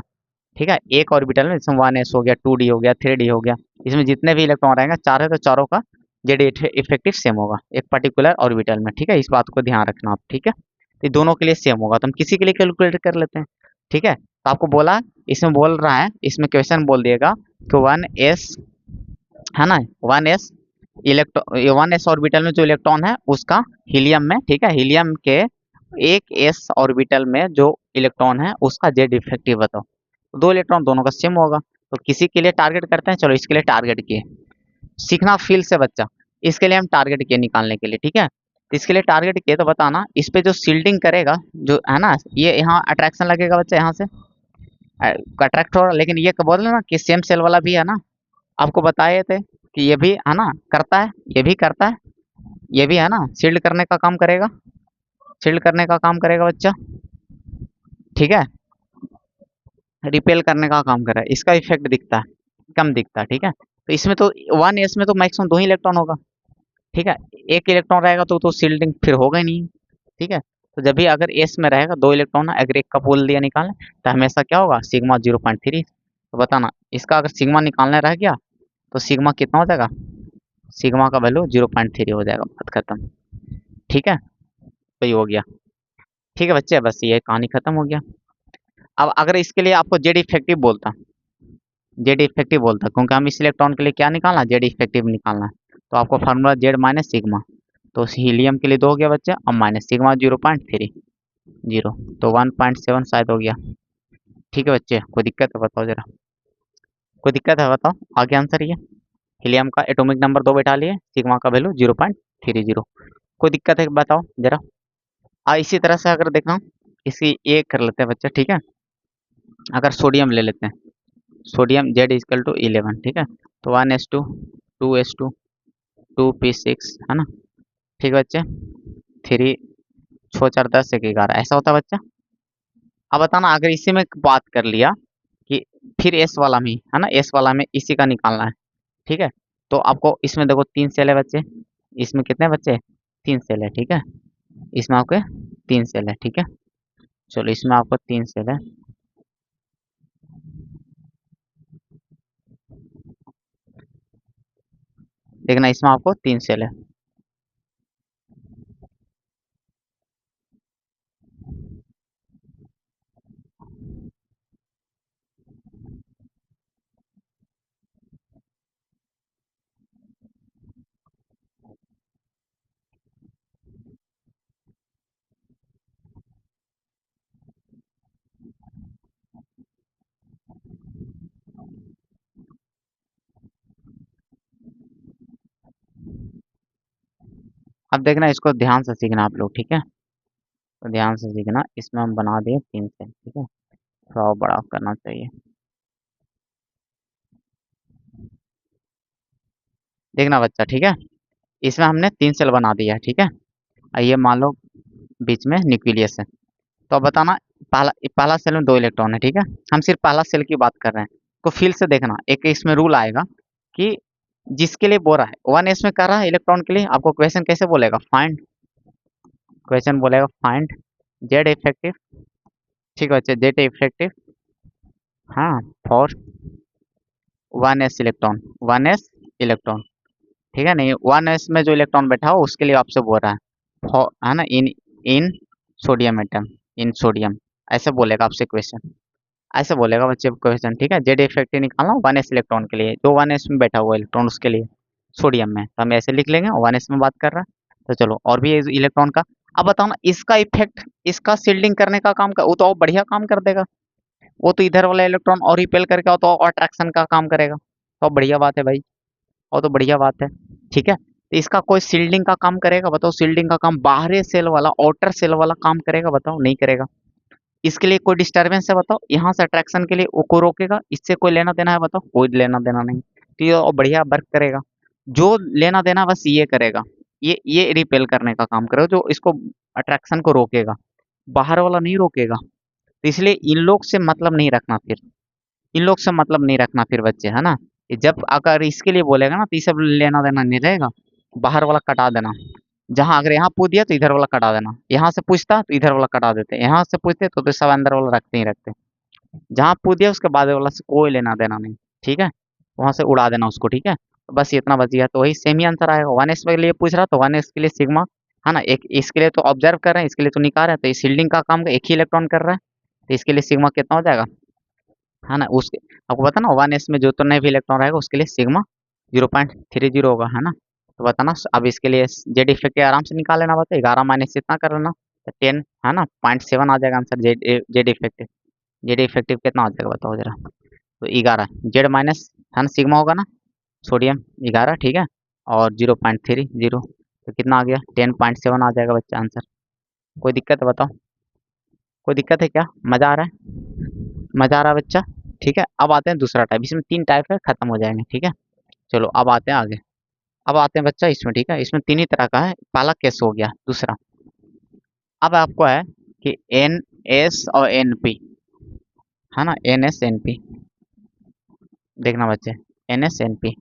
ठीक है, एक ऑर्बिटल में इसमें 1s हो गया, 2d हो गया, 3d हो गया, इसमें जितने भी इलेक्ट्रॉन रहेंगे, चार है तो चारों का जेड इफेक्टिव सेम होगा एक पर्टिकुलर ऑर्बिटल में, ठीक है, इस बात को ध्यान रखना आप, ठीक है, तो दोनों के लिए सेम होगा, तो हम किसी के लिए कैलकुलेट कर लेते हैं, ठीक है, तो आपको बोला, इसमें बोल रहा है, इसमें क्वेश्चन बोल दिएगा कि 1s, है ना, 1s इलेक्ट्रॉन 1s ऑर्बिटल में जो इलेक्ट्रॉन है उसका हीलियम में, ठीक है, हीलियम के एक s ऑर्बिटल में जो इलेक्ट्रॉन है उसका z इफेक्टिव बताओ। दो इलेक्ट्रॉन दोनों का सेम होगा, तो किसी के लिए टारगेट करते हैं, चलो इसके लिए टारगेट किए, सीखना फील से बच्चा, इसके लिए हम टारगेट किए निकालने के लिए, ठीक है। तो इसके लिए टारगेट किए तो बताना इस पे जो सील्डिंग करेगा जो है ना, ये यहाँ अट्रैक्शन लगेगा बच्चा, यहाँ से अट्रैक्ट हो रहा, लेकिन ये बोल ना कि सेम सेल वाला भी है ना, आपको बताए थे कि ये भी है ना करता है, ये भी करता है, ये भी है ना शील्ड करने का काम करेगा, शील्ड करने का काम करेगा बच्चा, ठीक है, रिपेल करने का काम कर रहा है, इसका इफेक्ट दिखता है, कम दिखता है, ठीक है। तो इसमें तो 1s में तो मैक्सिमम 2 ही इलेक्ट्रॉन होगा, ठीक है, एक इलेक्ट्रॉन रहेगा तो शील्डिंग फिर होगा ही नहीं, ठीक है। तो जब भी अगर एस में रहेगा 2 इलेक्ट्रॉन, अगर एक का पोल दिया निकालने, तो हमेशा क्या होगा सिग्मा 0.3। तो बताना इसका अगर सिग्मा निकालने रह गया तो सिग्मा कितना हो जाएगा, सिग्मा का वैल्यू 0.3 हो जाएगा, बात खत्म, ठीक है। तो ये हो गया, ठीक है बच्चे, बस ये कहानी खत्म हो गया। अब अगर इसके लिए आपको जेड इफेक्टिव बोलता, जेड इफेक्टिव बोलता, क्योंकि हम इस इलेक्ट्रॉन के लिए क्या निकालना है, जेड इफेक्टिव निकालना है, तो आपको फार्मूला जेड माइनस सिग्मा, तो हीलियम के लिए 2 हो गया बच्चा, अब माइनस सिग्मा 0.3 जीरो, तो 1.7 शायद हो गया, ठीक है बच्चे, कोई दिक्कत है बताओ जरा, कोई दिक्कत है बताओ, आगे आंसर ये, हीलियम का एटॉमिक नंबर 2 बैठा लिए, सिग्मा का वैल्यू 0.30, कोई दिक्कत है बताओ जरा। इसी तरह से अगर देखना इसी ये कर लेते हैं बच्चे, ठीक है, अगर सोडियम ले लेते हैं, सोडियम जेड इजकल टू 11, ठीक है, तो 1s2 2s2 2p6 है ना, ठीक है बच्चे, 3 6 4 10 1 11 ऐसा होता है बच्चा। अब बताना अगर इसी में बात कर लिया कि फिर एस वाला में है ना, एस वाला में इसी का निकालना है, ठीक है, तो आपको इसमें देखो 3 सेल है बच्चे, इसमें कितने बच्चे 3 सेल है, ठीक है, इसमें आपके 3 सेल है, ठीक है, चलो इसमें आपको 3 सेल है, देखना इसमें आपको 3 सेल है। अब देखना इसको ध्यान से सीखना आप लोग, ठीक है, तो ध्यान से सीखना, इसमें हम बना दिए 3 सेल, ठीक है, थोड़ा और बड़ा करना चाहिए, देखना बच्चा, ठीक है, इसमें हमने 3 सेल बना दिया, ठीक है, और ये मान लो बीच में न्यूक्लियस है, तो अब बताना पहला पहला सेल में 2 इलेक्ट्रॉन है, ठीक है, हम सिर्फ पहला सेल की बात कर रहे हैं, तो फील से देखना एक इसमें रूल आएगा कि जिसके लिए बोल रहा है 1s में कर रहा है इलेक्ट्रॉन के लिए, आपको क्वेश्चन कैसे बोलेगा, फाइंड, क्वेश्चन बोलेगा फाइंड जेड इफेक्टिव, ठीक है बच्चे, जेड इफेक्टिव, हाँ, for 1s electron, 1s electron, ठीक है, नहीं 1s में जो इलेक्ट्रॉन बैठा हो उसके लिए आपसे बोल रहा है, है ना, इन इन सोडियम एटम, इन सोडियम, ऐसे बोलेगा आपसे क्वेश्चन, ऐसे बोलेगा बच्चे क्वेश्चन, ठीक है, जेड इफेक्टिव निकालना 1s इलेक्ट्रॉन के लिए, जो 1s में बैठा हुआ इलेक्ट्रॉन उसके लिए, सोडियम में, तो हम ऐसे लिख लेंगे 1s में बात कर रहा है, तो चलो और भी इलेक्ट्रॉन का, अब बताओ ना इसका इफेक्ट, इसका शील्डिंग करने का काम कर, वो तो और बढ़िया काम कर देगा, वो तो इधर वाला इलेक्ट्रॉन और रिपेल करके वो तो अट्रैक्शन का काम करेगा, तो बढ़िया बात है भाई, और तो बढ़िया बात है, ठीक है, तो इसका कोई शील्डिंग का काम करेगा बताओ, शील्डिंग का काम बाहरी सेल वाला आउटर सेल वाला काम करेगा बताओ, नहीं करेगा, इसके लिए कोई डिस्टरबेंस है बताओ, यहाँ से अट्रैक्शन के लिए वो को रोकेगा, इससे कोई लेना देना है बताओ, कोई लेना देना नहीं, तो ये और बढ़िया वर्क करेगा, जो लेना देना बस ये करेगा, ये रिपेल करने का काम करेगा, जो इसको अट्रैक्शन को रोकेगा, बाहर वाला नहीं रोकेगा, तो इसलिए इन लोग से मतलब नहीं रखना फिर, इन लोग से मतलब नहीं रखना फिर बच्चे, है ना, जब अगर इसके लिए बोलेगा ना तो ये सब लेना देना नहीं रहेगा, बाहर वाला कटा देना, जहाँ अगर यहाँ पूछ दिया तो इधर वाला कटा देना, यहाँ से पूछता तो इधर वाला कटा देते, यहाँ से पूछते तो सब अंदर वाला रखते ही रखते, जहाँ पूछ दिया उसके बाद वाला से कोई लेना देना नहीं, ठीक है, वहां से उड़ा देना उसको, ठीक है, तो बस इतना बच गया, तो वही सेम ही आंसर आएगा, 1s के लिए पूछ रहा तो 1s के लिए सिग्मा, है ना, एक इसके लिए तो ऑब्जर्व कर रहे हैं, इसके लिए तो निकाल रहे हैं, तो इस शील्डिंग का काम एक ही इलेक्ट्रॉन कर रहा है, तो इसके लिए सिग्मा कितना हो जाएगा, है ना, उसके आपको पता ना 1s में जो तो नए भी इलेक्ट्रॉन रहेगा उसके लिए सिग्मा 0.30 होगा, है ना, तो बताना अब इसके लिए जेड इफेक्टिव आराम से निकाल लेना, बता 11 माइनस इतना कर लेना तो 10 है ना, 0.7 आ जाएगा answer Z effective. Z effective कितना हो जाएगा बताओ जरा। तो 11 जेड माइनस है ना सिग्मा होगा ना, सोडियम 11 ठीक है, और 0.30 तो कितना आ गया 10.7 आ जाएगा बच्चा आंसर। कोई दिक्कत है बताओ, कोई दिक्कत है क्या, मजा आ रहा है, मजा आ रहा है बच्चा। ठीक है, अब आते हैं दूसरा टाइप, इसमें 3 टाइप है, खत्म हो जाएंगे ठीक है। चलो अब आते हैं आगे, अब आते हैं बच्चा इसमें, ठीक है, इसमें 3 ही तरह का है, पहला केस हो गया। दूसरा अब आपको है कि एन एस और एन पी है ना, एन एस एन पी देखना बच्चे, एन एस एन पी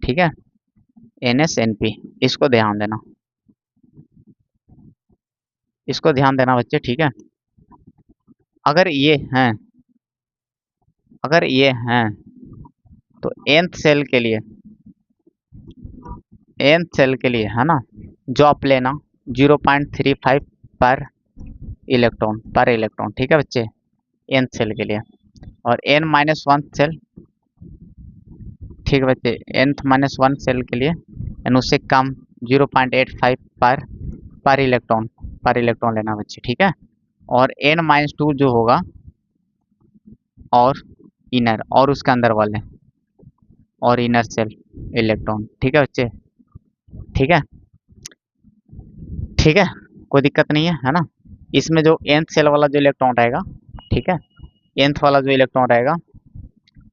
ठीक है, एन एस एन पी इसको ध्यान देना, इसको ध्यान देना बच्चे ठीक है। अगर ये हैं, अगर ये हैं तो nth सेल के लिए, nth सेल के लिए है ना, जो आप लेना 0.35 पर इलेक्ट्रॉन ठीक है बच्चे, nth सेल के लिए। और n-1 सेल ठीक है बच्चे, n-1 सेल के लिए एन उससे कम 0.85 पर इलेक्ट्रॉन लेना बच्चे ठीक है। और n-2 जो होगा और इनर और उसके अंदर वाले और इनर सेल इलेक्ट्रॉन ठीक है बच्चे, ठीक है, ठीक है, कोई दिक्कत नहीं है ना। इसमें जो nth सेल वाला जो इलेक्ट्रॉन रहेगा ठीक है, nth वाला जो इलेक्ट्रॉन रहेगा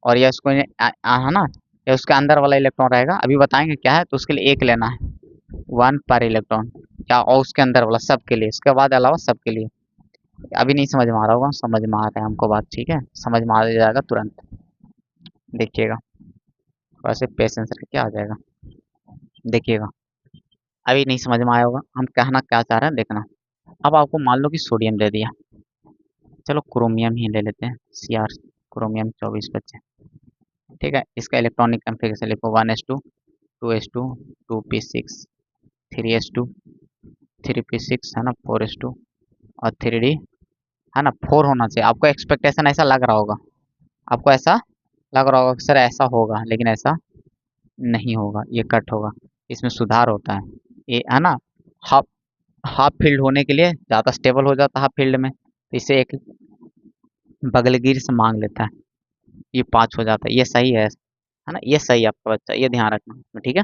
और या उसको है ना, या उसके अंदर वाला इलेक्ट्रॉन रहेगा, अभी बताएंगे क्या है, तो उसके लिए एक लेना है 1 पर इलेक्ट्रॉन, या और उसके अंदर वाला सब के लिए, इसके बाद अलावा सब के लिए। अभी नहीं समझ में आ रहा होगा, समझ में आ रहा है हमको बात ठीक है, समझ में आ जाएगा तुरंत, देखिएगा थोड़ा सा पेशेंस रख के आ जाएगा, देखिएगा। अभी नहीं समझ में आया होगा हम कहना क्या चाह रहे हैं देखना। अब आपको मान लो कि सोडियम दे दिया, चलो क्रोमियम ही ले लेते हैं, Cr क्रोमियम 24 बच्चे ठीक है। इसका इलेक्ट्रॉनिक कॉन्फ़िगरेशन लिखो 1s2 2s2 2p6 3s2 3p6 है ना 4s2 और 3d है ना 4 होना चाहिए। आपको एक्सपेक्टेशन ऐसा लग रहा होगा, आपको ऐसा लग रहा होगा कि सर ऐसा होगा, लेकिन ऐसा नहीं होगा, ये कट होगा, इसमें सुधार होता है ये है ना। हाफ हाफ फील्ड होने के लिए ज़्यादा स्टेबल हो जाता है हाफ फील्ड में, तो इसे एक बगलगिर से मांग लेता है, ये 5 हो जाता है, ये सही है ना, ये सही है आपका बच्चा, ये ध्यान रखना ठीक है।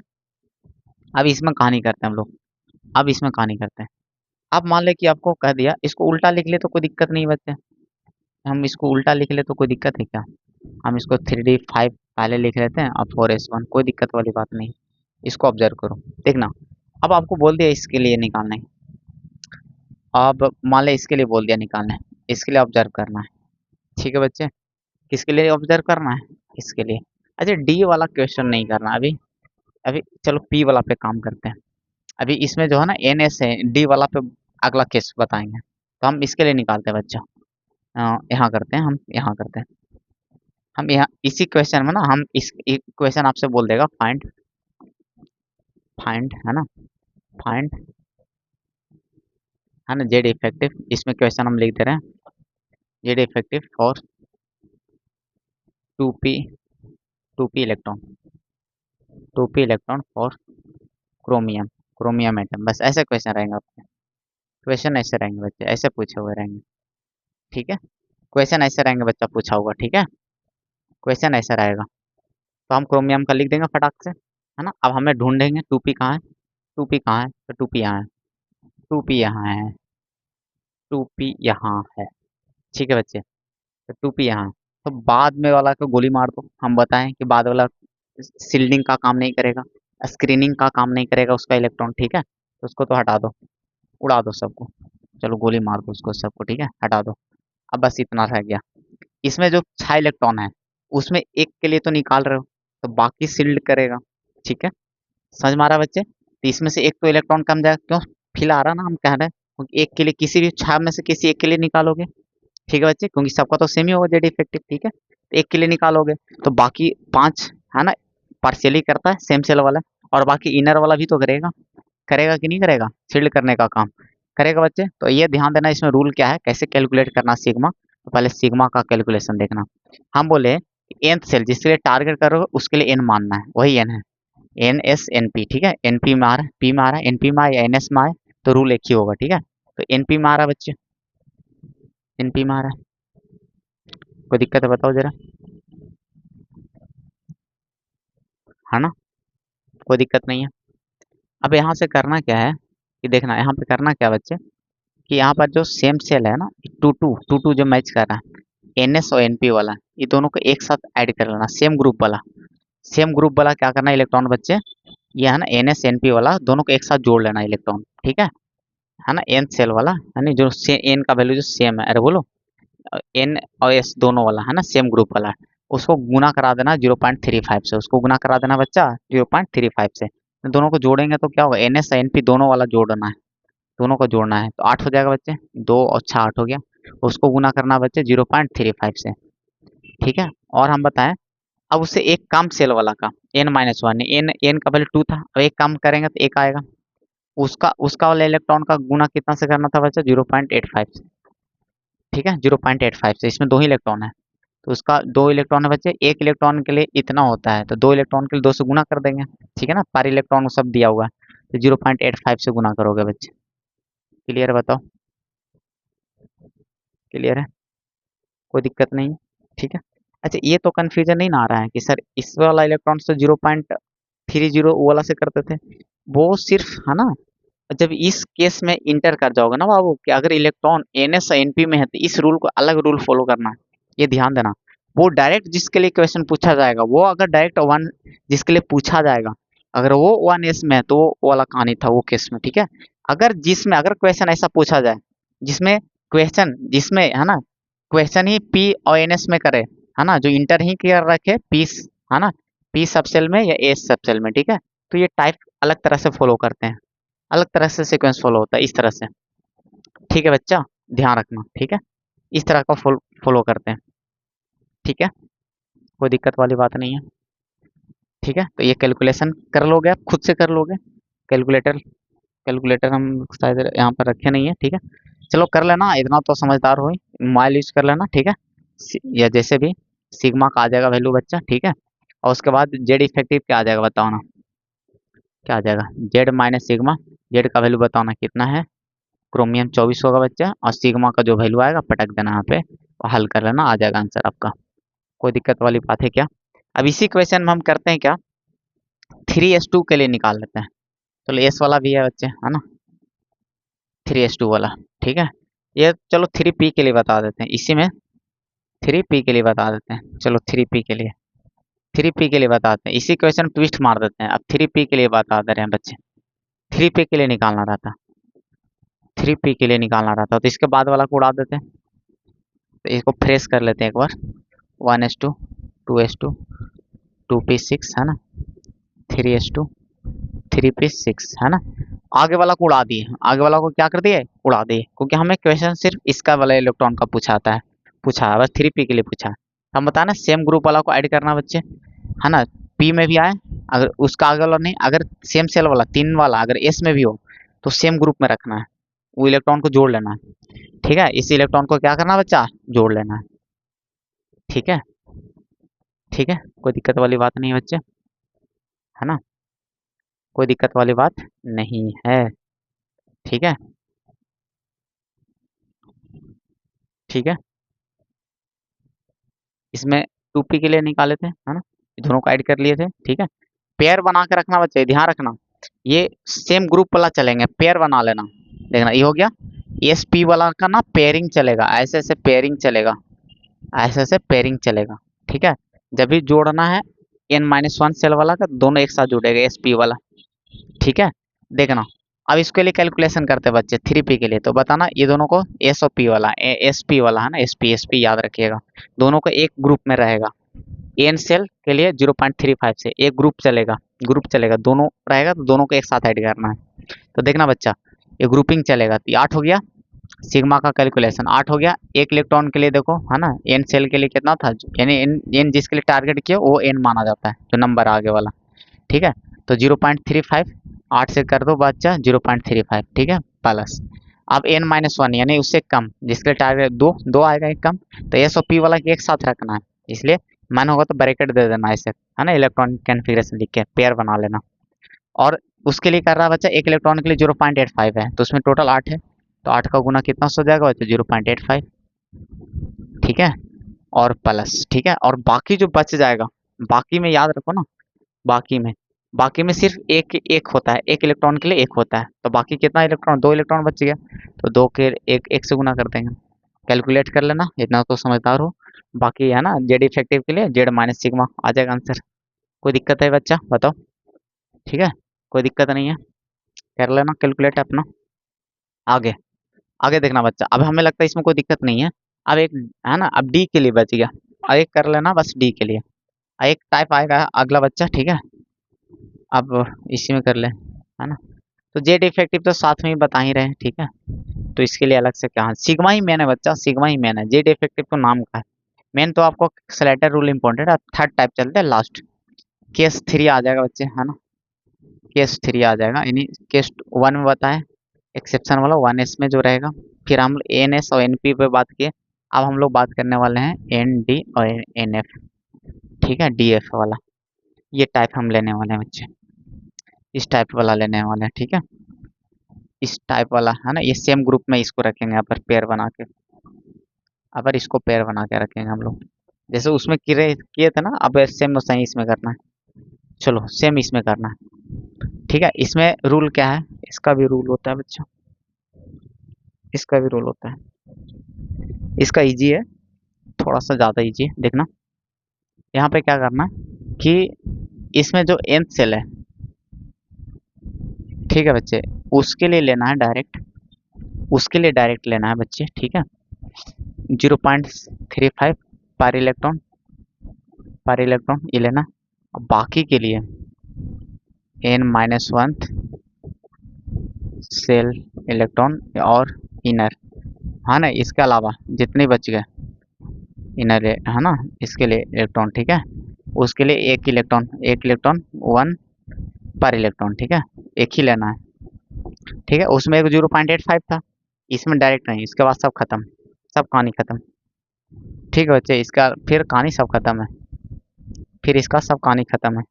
अब इसमें कहानी करते हैं हम लोग, अब इसमें कहानी करते हैं। अब मान ले कि आपको कह दिया इसको उल्टा लिख ले तो कोई दिक्कत नहीं बच्चे, हम इसको उल्टा लिख ले तो कोई दिक्कत है क्या, हम इसको 3d5 पहले लिख लेते हैं और 4s1, कोई दिक्कत वाली बात नहीं। इसको ऑब्जर्व करो देखना, अब आपको बोल दिया इसके लिए निकालना है, अब मान ले इसके लिए बोल दिया निकालना है, इसके लिए ऑब्जर्व करना है ठीक है बच्चे, किसके लिए ऑब्जर्व करना है, इसके लिए। अच्छा डी वाला क्वेश्चन नहीं करना अभी, अभी चलो पी वाला पे काम करते हैं। अभी इसमें जो है ना एन एस है, डी वाला पे अगला केस बताएंगे, तो हम इसके लिए निकालते हैं बच्चा, यहाँ करते हैं, हम यहाँ करते हैं, हम यहाँ इसी क्वेश्चन में ना, हम इस क्वेश्चन आपसे बोल देगा फाइंड, फाइंड है ना, फाइंड है ना जेड इफेक्टिव, इसमें क्वेश्चन हम लिख दे रहे हैं Z effective for 2p 2p electron, 2p electron for chromium, chromium atom, बस ऐसे क्वेश्चन रहेंगे आपके, क्वेश्चन ऐसे रहेंगे बच्चे, ऐसे पूछे हुए रहेंगे ठीक है, क्वेश्चन ऐसे रहेंगे बच्चा पूछा हुआ ठीक है, क्वेश्चन ऐसा रहेगा। तो हम क्रोमियम का लिख देंगे फटाक से है ना। अब हमें ढूंढेंगे 2p कहाँ है, 2p कहाँ है, तो 2p यहाँ है, 2p यहाँ है, 2p यहाँ है ठीक है बच्चे, तो 2p यहाँ है। तो बाद में वाला को गोली मार दो, हम बताएं कि बाद वाला सील्डिंग का काम नहीं करेगा, स्क्रीनिंग का काम नहीं करेगा उसका इलेक्ट्रॉन ठीक है, तो उसको तो हटा दो, उड़ा दो सबको, चलो गोली मार दो उसको सबको ठीक है, हटा दो। अब बस इतना रह गया, इसमें जो 6 इलेक्ट्रॉन है उसमें एक के लिए तो निकाल रहे हो, तो बाकी सील्ड करेगा ठीक है, समझ में आ रहा है बच्चे। तो इसमें से एक तो इलेक्ट्रॉन कम जाएगा, क्यों फील आ रहा ना, हम कह रहे हैं क्योंकि एक के लिए किसी भी 6 में से किसी एक के लिए निकालोगे ठीक है बच्चे, क्योंकि सबका तो सेम ही होगा जेड इफेक्टिव ठीक है, तो एक के लिए निकालोगे तो बाकी 5 है ना पार्शियली करता है सेम सेल वाला, और बाकी इनर वाला भी तो करेगा, करेगा कि नहीं करेगा, शील्ड करने का काम करेगा बच्चे। तो ये ध्यान देना इसमें रूल क्या है, कैसे कैलकुलेट करना सिग्मा, तो पहले सिग्मा का कैलकुलेशन देखना। हम बोले एनथ सेल जिसके लिए टारगेट करोगे उसके लिए एन मानना है, वही एन है, एन एस एन पी, ठीक है। एन पी में आ रहा है, पी में आ रहा है, एन पी में आए या एन एस में आए तो रूल एक ही होगा, ठीक है। तो एन पी में आ रहा है बच्चे, एन पी में आ रहा है, कोई दिक्कत है बताओ जरा, है ना, कोई दिक्कत नहीं है। अब यहाँ से करना क्या है कि देखना, यहाँ पे करना क्या है बच्चे कि यहाँ पर जो सेम सेल है ना, टू टू जो मैच कर रहा है एन एस और एन पी वाला, ये दोनों को एक साथ ऐड कर लेना, सेम ग्रुप वाला। सेम ग्रुप वाला क्या करना इलेक्ट्रॉन बच्चे, ये है ना एन एस एन पी वाला, दोनों को एक साथ जोड़ लेना इलेक्ट्रॉन, ठीक है ना। एन सेल वाला है ना, जो एन का वैल्यू जो सेम है, अरे बोलो, एन और एस दोनों वाला है ना, सेम ग्रुप वाला, उसको गुना करा देना 0.35 से, उसको गुना करा देना बच्चा 0.35 से। दोनों को जोड़ेंगे तो क्या होगा, एन एस एन पी दोनों वाला जोड़ना है, दोनों को जोड़ना है, तो 8 हो जाएगा बच्चे, 2 और 6 8 हो गया। उसको गुना करना है बच्चे 0.35 से, ठीक है। और हम बताएं अब उससे एक कम सेल वाला का, n-1, एन एन का वैल्यू 2 था, अब एक कम करेंगे तो एक आएगा, उसका उसका वाला इलेक्ट्रॉन का गुना कितना से करना था बच्चा, 0.85 से, ठीक है, 0.85 से। इसमें 2 ही इलेक्ट्रॉन है, तो उसका 2 इलेक्ट्रॉन है बच्चे, एक इलेक्ट्रॉन के लिए इतना होता है, तो 2 इलेक्ट्रॉन के लिए 2 से गुना कर देंगे, ठीक है ना, पर इलेक्ट्रॉन को सब दिया हुआ है, तो 0.85 से गुना करोगे बच्चे। क्लियर है बताओ, क्लियर है, कोई दिक्कत नहीं, ठीक है। अच्छा ये तो कन्फ्यूजन नहीं ना आ रहा है कि सर इस वाला इलेक्ट्रॉन तो 0.30 वाला से करते थे, वो सिर्फ है ना जब इस केस में इंटर कर जाओगे ना बाबू, कि अगर electron N S N P में है तो इस रूल को अलग रूल फॉलो करना है, ये ध्यान देना। वो डायरेक्ट जिसके लिए क्वेश्चन पूछा जाएगा, वो अगर डायरेक्ट वन जिसके लिए पूछा जाएगा, अगर वो 1s में है तो वो वाला कहानी था वो केस में, ठीक है। अगर क्वेश्चन ऐसा पूछा जाए जिसमें क्वेश्चन जिसमें है ना क्वेश्चन ही पी और एन एस में करे, है ना, जो इंटर ही कर रखे पी, है ना, पी सब सेल में या एस सब सेल में, ठीक है, तो ये टाइप अलग तरह से फॉलो करते हैं, अलग तरह से सीक्वेंस फॉलो होता है इस तरह से, ठीक है बच्चा, ध्यान रखना, ठीक है, इस तरह का फॉलो करते हैं, ठीक है, कोई दिक्कत वाली बात नहीं है, ठीक है। तो ये कैलकुलेशन कर लोगे, आप खुद से कर लोगे, कैलकुलेटर कैलकुलेटर हम शायद यहाँ पर रखे नहीं है, ठीक है। चलो कर लेना, इतना तो समझदार हो, मोबाइल यूज कर लेना, ठीक है, या जैसे भी सिग्मा का आ जाएगा वैल्यू बच्चा, ठीक है। और उसके बाद जेड इफेक्टिव क्या आ जाएगा बताओ ना, क्या आ जाएगा, जेड माइनस सिग्मा, जेड का वैल्यू बताओ ना कितना है, क्रोमियम 24 होगा बच्चा, और सिग्मा का जो वैल्यू आएगा पटक देना यहाँ पे और हल कर लेना, आ जाएगा आंसर आपका, कोई दिक्कत वाली बात है क्या। अब इसी क्वेश्चन में हम करते हैं क्या, 3s2 के लिए निकाल लेते हैं, चलो एस वाला भी है बच्चे, है ना, 3s2 वाला, ठीक है। ये चलो 3p के लिए बता देते हैं, इसी में 3p के लिए बता देते हैं, चलो 3p के लिए, 3p के लिए बताते हैं, इसी क्वेश्चन ट्विस्ट मार देते हैं, अब 3p के लिए बता दे रहे हैं बच्चे, 3p के लिए निकालना रहता, 3p के लिए निकालना रहता, तो इसके बाद वाला को उड़ा देते हैं, तो इसको फ्रेश कर लेते हैं एक बार, 1s2 2s2 2p6 है ना, 3s2 3p6 है ना, आगे वाला को उड़ा दिए, आगे वाला को क्या कर दिए, उड़ा दिए, क्योंकि हमें क्वेश्चन सिर्फ इसका वाला इलेक्ट्रॉन का पूछा है, पूछा है बस 3p के लिए पूछा है। हम बताना सेम ग्रुप वाला को ऐड करना बच्चे, है ना, p में भी आए, अगर उसका आगे वाला नहीं, अगर सेम सेल वाला 3 वाला अगर s में भी हो तो सेम ग्रुप में रखना है, वो इलेक्ट्रॉन को जोड़ लेना है, ठीक है, इस इलेक्ट्रॉन को क्या करना बच्चा, जोड़ लेना है, ठीक है, ठीक है, कोई दिक्कत वाली बात नहीं है बच्चे, है ना, कोई दिक्कत वाली बात नहीं है, ठीक है, ठीक है। इसमें 2p के लिए निकाले थे, है ना, दोनों को ऐड कर लिए थे, ठीक है। पेयर बना के रखना बच्चे, ध्यान रखना, ये सेम ग्रुप वाला चलेंगे, पेयर बना लेना, देखना ये हो गया, एस पी वाला का ना पेयरिंग चलेगा, ऐसे ऐसे पेयरिंग चलेगा, ऐसे ऐसे पेयरिंग चलेगा, ठीक है। जब भी जोड़ना है n-1 सेल वाला का, दोनों एक साथ जुड़ेगा एस पी वाला, ठीक है, देखना। अब इसके लिए कैलकुलेशन करते हैं बच्चे 3p के लिए, तो बताना ये दोनों को एस और पी वाला, एस पी वाला है ना, एस पी याद रखिएगा, दोनों को एक ग्रुप में रहेगा, एन सेल के लिए 0.35 से एक ग्रुप चलेगा, दोनों रहेगा तो दोनों को एक साथ ऐड करना है, तो देखना बच्चा ये ग्रुपिंग चलेगा, तो 8 हो गया, सिग्मा का कैलकुलेशन 8 हो गया, एक इलेक्ट्रॉन के लिए देखो, है ना, एन सेल के लिए कितना था, यानी एन जिसके लिए टारगेट किया वो एन माना जाता है, जो नंबर आगे वाला, ठीक है। तो 0.35 8 से कर दो बच्चा 0.35, ठीक है, प्लस अब n-1 यानी उससे कम, जिसके लिए टारगेट दो आएगा एक कम, तो एस और पी वाला एक साथ रखना है, इसलिए मन होगा तो ब्रैकेट दे देना ऐसे, है ना, इलेक्ट्रॉनिक कॉन्फ़िगरेशन लिख के पेयर बना लेना। और उसके लिए कर रहा है बच्चा, एक इलेक्ट्रॉन के लिए 0.85 है, तो उसमें टोटल 8 है, तो 8 का गुना कितना हो जाएगा बच्चा, 0.85, ठीक है, और प्लस, ठीक है, और बाकी जो बच जाएगा, बाकी में याद रखो ना, बाकी में सिर्फ एक एक होता है, एक इलेक्ट्रॉन के लिए एक होता है, तो बाकी कितना इलेक्ट्रॉन, 2 इलेक्ट्रॉन बच गया, तो 2 के एक से गुना कर देंगे, कैलकुलेट कर लेना, इतना तो समझदार हो। बाकी है ना जेड इफेक्टिव के लिए जेड माइनस सिग्मा आ जाएगा आंसर। कोई दिक्कत है बच्चा, बताओ, ठीक है, कोई दिक्कत नहीं है, कर लेना कैलकुलेट अपना। आगे आगे देखना बच्चा, अब हमें लगता है इसमें कोई दिक्कत नहीं है। अब एक है ना, अब डी के लिए बच गया, और एक कर लेना बस डी के लिए, एक टाइप आएगा अगला बच्चा, ठीक है, अब इसी में कर ले, है ना, तो जेड इफेक्टिव तो साथ में ही बता ही रहे हैं, ठीक है, तो इसके लिए अलग से क्या, सिग्मा ही मेन है बच्चा, सिग्मा ही मेन है, जेड इफेक्टिव तो नाम का है मेन, तो आपको स्लेटर रूल इंपॉर्टेंट है। थर्ड टाइप चलते हैं लास्ट, केस 3 आ जाएगा बच्चे, है ना, केस 3 आ जाएगा, यानी केस 1 में बताएं एक्सेप्शन वाला, 1s में जो रहेगा, फिर हम एन एस और एन पी पे बात किए, अब हम लोग बात करने वाले हैं एन डी और एन एफ, ठीक है, डी एफ वाला, ये टाइप हम लेने वाले हैं बच्चे, इस टाइप वाला लेने वाले हैं, ठीक है, इस टाइप वाला, है ना, ये सेम ग्रुप में इसको रखेंगे यहाँ पर पेयर बना के, अब इसको पेयर बना के रखेंगे हम लोग, जैसे उसमें किए थे ना, अब सेम सही इसमें करना है, चलो सेम इसमें करना है, ठीक है, इसमें रूल क्या है, इसका भी रूल होता है बच्चों, इसका भी रूल होता है, इसका इजी है, थोड़ा सा ज़्यादा इजी है, देखना यहाँ पे क्या करना है कि इसमें जो nth सेल है, ठीक है बच्चे, उसके लिए लेना है डायरेक्ट, उसके लिए डायरेक्ट लेना है बच्चे, ठीक है, 0.35 पर इलेक्ट्रॉन ये लेना, और बाकी के लिए n-1 सेल इलेक्ट्रॉन और इनर, हाँ ना, इसके अलावा जितने बच गए इनर है ना, इसके लिए इलेक्ट्रॉन, ठीक है, उसके लिए एक इलेक्ट्रॉन 1 पर इलेक्ट्रॉन, ठीक है, एक ही लेना है, ठीक है, उसमें एक 0.85 था, इसमें डायरेक्ट नहीं, इसके बाद सब खत्म, सब कहानी खत्म, ठीक है बच्चे, इसका फिर कहानी सब खत्म है, फिर इसका सब कहानी खत्म है,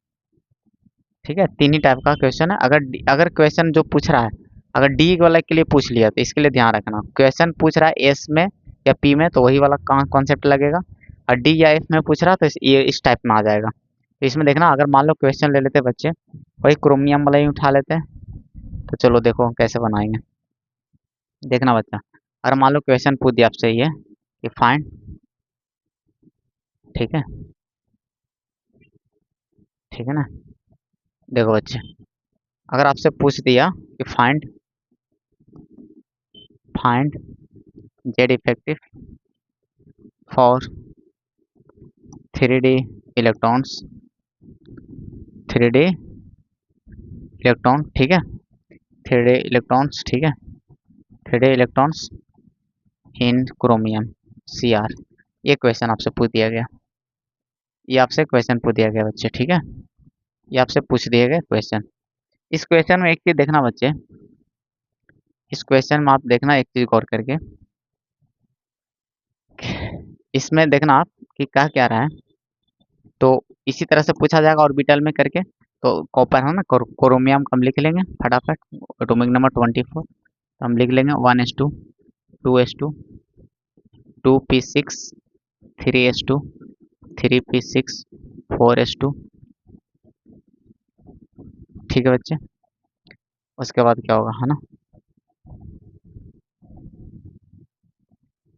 ठीक है, तीन ही टाइप का क्वेश्चन है, अगर क्वेश्चन जो पूछ रहा है, अगर डी वाला के लिए पूछ लिया तो इसके लिए ध्यान रखना, क्वेश्चन पूछ रहा है एस में या पी में तो वही वाला कॉन्सेप्ट लगेगा, और डी या एफ में पूछ रहा तो ये इस टाइप में आ जाएगा, तो इसमें देखना, अगर मान लो क्वेश्चन ले लेते बच्चे वही क्रोमियम वाला ही उठा लेते हैं, तो चलो देखो कैसे बनाएंगे, देखना बच्चा, अगर मान लो क्वेश्चन पूछ दिया आपसे ये कि फाइंड, ठीक है, ठीक है ना, देखो बच्चे, अगर आपसे पूछ दिया कि find find Z effective for 3D electrons, 3D electron, ठीक है, 3D इलेक्ट्रॉन्स, ठीक है, 3D electrons in chromium C R, ये क्वेश्चन आपसे पूछ दिया गया, ये आपसे क्वेश्चन पूछ दिया गया बच्चे, ठीक है, ये आपसे पूछ दिए गए क्वेश्चन, इस क्वेश्चन में एक चीज देखना बच्चे, इस क्वेश्चन में आप देखना एक चीज गौर करके, इसमें देखना आप कि क्या क्या रहा है, तो इसी तरह से पूछा जाएगा ऑर्बिटल में करके, तो कॉपर है ना, क्रोमियम हम लिख लेंगे फटाफट, एटॉमिक नंबर 24, तो हम लिख लेंगे 1s2 2s2 2p6 3s2 3p6 4s2, ठीक है बच्चे, उसके बाद क्या होगा, है ना,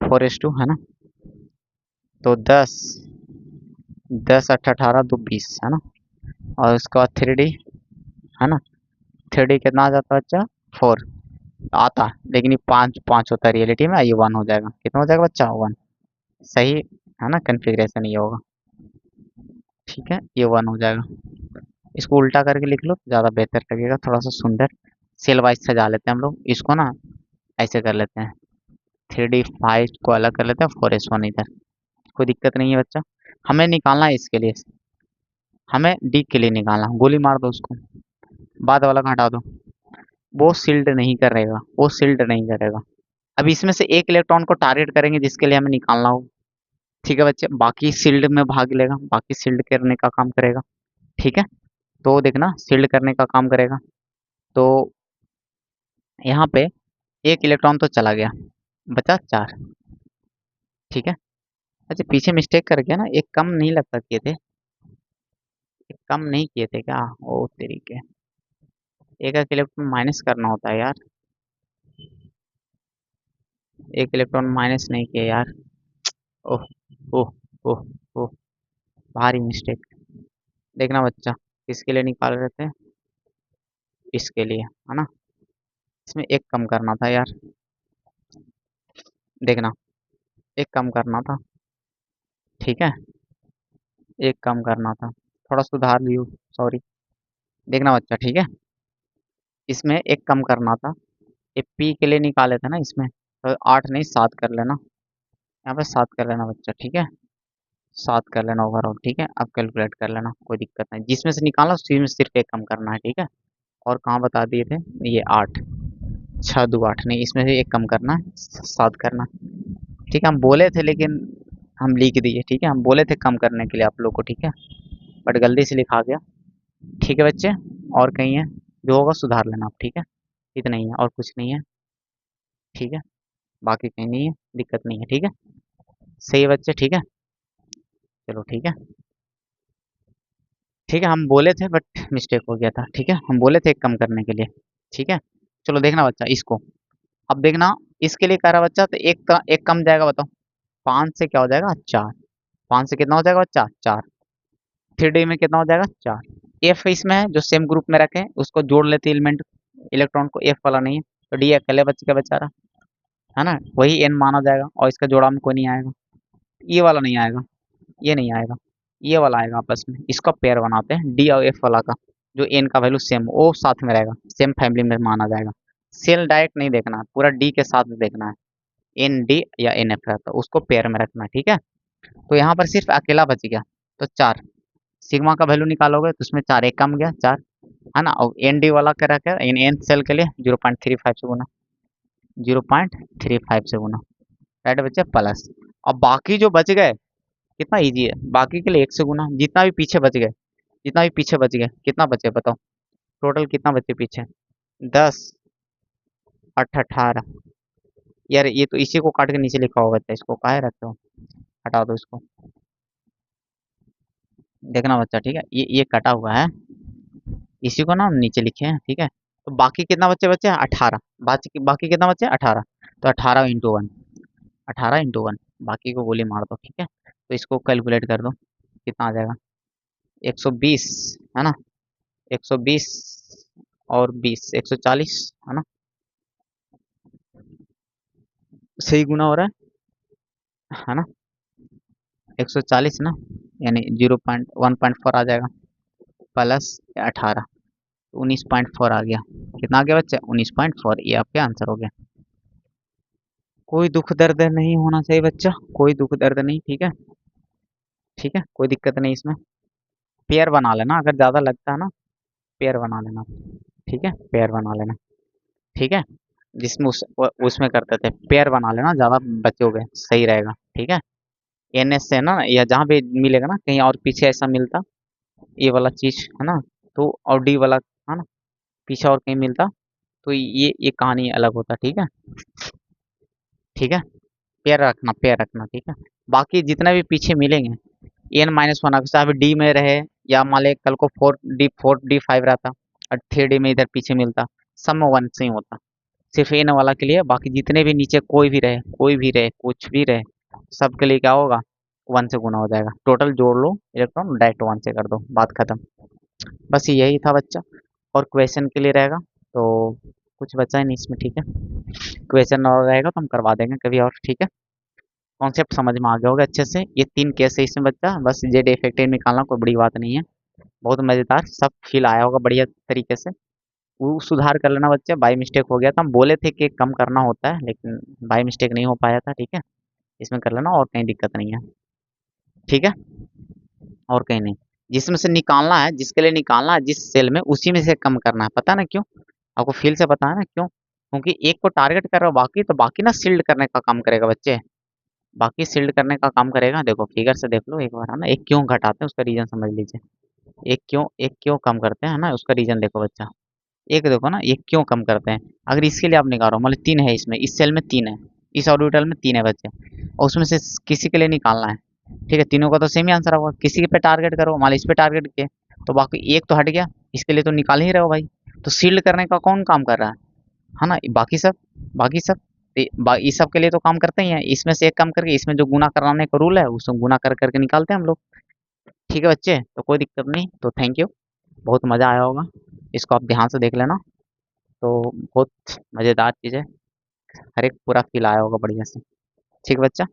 4s2, है ना, तो 10 8 18 2 20, है ना, और उसके बाद 3D, है ना, 3D कितना आ जाता है बच्चा, 4 आता, लेकिन ये 5 5 होता है रियलिटी में, ये 1 हो जाएगा, कितना हो जाएगा बच्चा, 1, सही है ना, कन्फिग्रेशन ये होगा, ठीक है, ये 1 हो जाएगा, इसको उल्टा करके लिख लो ज़्यादा बेहतर लगेगा, थोड़ा सा सुंदर, सेल वाइज सजा लेते हैं हम लोग इसको ना, ऐसे कर लेते हैं, 3D 5 को अलग कर लेते हैं, 4s1 इधर, कोई दिक्कत नहीं है बच्चा, हमें निकालना है इसके लिए, हमें डी के लिए निकालना, गोली मार दो उसको, बाद वाला का हटा दो, वो सील्ड नहीं करेगा, वो सील्ड नहीं करेगा, अब इसमें से एक इलेक्ट्रॉन को टारगेट करेंगे जिसके लिए हमें निकालना हो, ठीक है बच्चे, बाकी सील्ड में भाग लेगा, बाकी सील्ड करने का काम करेगा। ठीक है, तो देखना सील्ड करने का काम करेगा। तो यहाँ पे एक इलेक्ट्रॉन तो चला गया, बचा 4। ठीक है, अच्छा पीछे मिस्टेक कर गया ना, एक कम नहीं लगता किए थे, एक कम नहीं किए थे क्या? ओ तरीके, एक इलेक्ट्रॉन माइनस करना होता है यार, एक इलेक्ट्रॉन माइनस नहीं किया यार। ओह ओह ओह ओह, भारी मिस्टेक। देखना बच्चा, किसके लिए निकाल रहे थे? इसके लिए है ना, इसमें एक कम करना था यार। देखना, एक कम करना था। ठीक है, एक कम करना था, थोड़ा सुधार लियो, सॉरी। देखना बच्चा, ठीक है, इसमें एक कम करना था। ये पी के लिए निकाले थे ना इसमें, तो 8 नहीं 7 कर लेना, यहाँ पे 7 कर लेना बच्चा। ठीक है, 7 कर लेना ओवरऑल। ठीक है, अब कैलकुलेट कर लेना, कोई दिक्कत नहीं, जिसमें से निकाला उसी में सिर्फ एक कम करना है। ठीक है, और कहाँ बता दिए थे? ये 8, 6 2 8 नहीं, इसमें से एक कम करना है, 7 करना। ठीक है, हम बोले थे लेकिन हम लिख दिए। ठीक है, हम बोले थे कम करने के लिए आप लोग को। ठीक है, बट गलती से लिखा गया। ठीक है बच्चे, और कहीं है? जो होगा सुधार लेना आप। ठीक है, इतना ही है और कुछ नहीं है। ठीक है, बाकी कहीं नहीं है, दिक्कत नहीं है। ठीक है, सही है बच्चे। ठीक है, चलो ठीक है। ठीक है, हम बोले थे बट मिस्टेक हो गया था। ठीक है, हम बोले थे कम करने के लिए। ठीक है, चलो देखना बच्चा इसको। अब देखना, इसके लिए कह रहा बच्चा, तो एक कम जाएगा, बताओ 5 से क्या हो जाएगा? 4। 5 से कितना हो जाएगा बच्चा? 4। 3D में कितना हो जाएगा? 4। एफ इसमें है, जो सेम ग्रुप में रखे उसको जोड़ लेते एलिमेंट, इलेक्ट्रॉन को, एफ वाला नहीं है, तो डी अकेले बच के बेचारा, है ना, वही एन माना जाएगा, और इसका जोड़ा में कोई नहीं आएगा, ये वाला नहीं आएगा, ये नहीं आएगा, ये वाला आएगा आपस में, इसका पेयर बनाते हैं डी और एफ वाला का, जो एन का वैल्यू सेम वो साथ में रहेगा, सेम फैमिली में माना जाएगा। सेल डायरेक्ट नहीं देखना है, पूरा डी के साथ देखना है, एन डी या एन एफ रहता है, उसको पेयर में रखना है। ठीक है, तो यहाँ पर सिर्फ अकेला बच गया, तो 4। सिग्मा का वैल्यू निकालोगे तो उसमें 4 एक कम गया, 4, है ना, और एन डी वाला क्या रखा है? एन सेल के लिए 0.35 से गुना, 0.35 से गुना, राइट बच्चे, प्लस। अब बाकी जो बच गए, कितना इजी है, बाकी के लिए 1 से गुना, जितना भी पीछे बच गए, जितना भी पीछे बच गए, कितना बचे बताओ, टोटल कितना बचे पीछे? 10 8 18। यार ये तो इसी को काट के नीचे लिखा होगा, बच्चा इसको काहे रखते हो, हटा दो इसको। देखना बच्चा, ठीक है, ये कटा हुआ है, इसी को ना हम नीचे लिखे हैं। ठीक है, तो बाकी कितना बच्चे बच्चे? 18। बाकी कितना बच्चे? 18। तो 18 इंटू 1, 18 इंटू 1, बाकी को गोली मार दो। ठीक है, तो इसको कैलकुलेट कर दो, कितना आ जाएगा? 120, है ना, 120 और 20, 140, है ना, सही गुना हो रहा है ना, 140 ना, यानी 0.1.4 आ जाएगा, प्लस 18, 19.4 आ गया। कितना आ गया बच्चे? 19.4, ये आपके आंसर हो गया। कोई दुख दर्द नहीं होना चाहिए बच्चा, कोई दुख दर्द नहीं। ठीक है, ठीक है, कोई दिक्कत नहीं इसमें। पेयर बना लेना, अगर ज़्यादा लगता है ना, पेयर बना लेना। ठीक है, पेयर बना लेना। ठीक है, जिसमें उसमें करते थे, पेयर बना लेना, ज़्यादा बचोगे, सही रहेगा। ठीक है, एन एस से ना, या जहाँ भी मिलेगा ना, कहीं और पीछे ऐसा मिलता, ये वाला चीज़ है ना, तो और डी वाला, है ना, पीछे और कहीं मिलता, तो ये कहानी अलग होता। ठीक है, ठीक है, पेयर रखना, पेयर रखना। ठीक है, बाकी जितने भी पीछे मिलेंगे, n-1 अगर चाहे डी में रहे, या मान ले कल को 4D 5 रहता, और 3D में इधर पीछे मिलता, सब में 1 से ही होता, सिर्फ एन वाला के लिए। बाकी जितने भी नीचे कोई भी रहे, कोई भी रहे, कुछ भी रहे, सबके लिए क्या होगा? 1 से गुना हो जाएगा, टोटल जोड़ लो इलेक्ट्रॉन, डायरेक्ट 1 से कर दो, बात खत्म। बस यही था बच्चा, और क्वेश्चन के लिए रहेगा तो कुछ बचा ही नहीं इसमें। ठीक है, क्वेश्चन और रहेगा तो हम करवा देंगे कभी और। ठीक है, कॉन्सेप्ट समझ में आ गया होगा अच्छे से। ये 3 केस है इसमें बच्चा, बस जेड इफेक्टिव निकालना, कोई बड़ी बात नहीं है, बहुत मज़ेदार, सब फील आया होगा बढ़िया तरीके से। वो सुधार कर लेना बच्चे, बाई मिस्टेक हो गया था, हम बोले थे कि कम करना होता है, लेकिन बाई मिस्टेक नहीं हो पाया था। ठीक है, इसमें कर लेना, और कहीं दिक्कत नहीं है। ठीक है, और कहीं नहीं, जिसमें से निकालना है, जिसके लिए निकालना है, जिस सेल में, उसी में से कम करना है। पता है ना क्यों? आपको फील से पता है ना क्यों? क्योंकि एक को टारगेट कर रहे हो, बाकी तो बाकी ना सील्ड करने का काम करेगा बच्चे, बाकी सील्ड करने का काम करेगा। देखो फिगर से देख लो एक बार, है ना। एक क्यों घटाते हैं उसका रीजन समझ लीजिए। एक क्यों कम करते हैं, है ना, उसका रीजन देखो बच्चा। एक देखो ना, एक क्यों कम करते हैं। अगर इसके लिए आप निकाल रहे हो, मान लो 3 है इसमें, इस सेल में 3 है, इस ऑर्बिटल में 3 है बच्चे, और उसमें से किसी के लिए निकालना है। ठीक है, तीनों का तो सेम ही आंसर होगा। किसी पे टारगेट करो, मान लो इस पे टारगेट किए, तो बाकी एक तो हट गया, इसके लिए तो निकाल ही रहे हो भाई। तो सील्ड करने का कौन काम कर रहा है ना। बाकी सब इस सब के लिए तो काम करते ही हैं। इसमें से एक काम करके इसमें जो गुना कराने का रूल है उसमें गुना कर करके निकालते हैं हम लोग। ठीक है बच्चे, तो कोई दिक्कत नहीं। तो थैंक यू, बहुत मज़ा आया होगा। इसको आप ध्यान से देख लेना। तो बहुत मज़ेदार चीज़ है, हर एक पूरा फील आया होगा बढ़िया से। ठीक है बच्चा।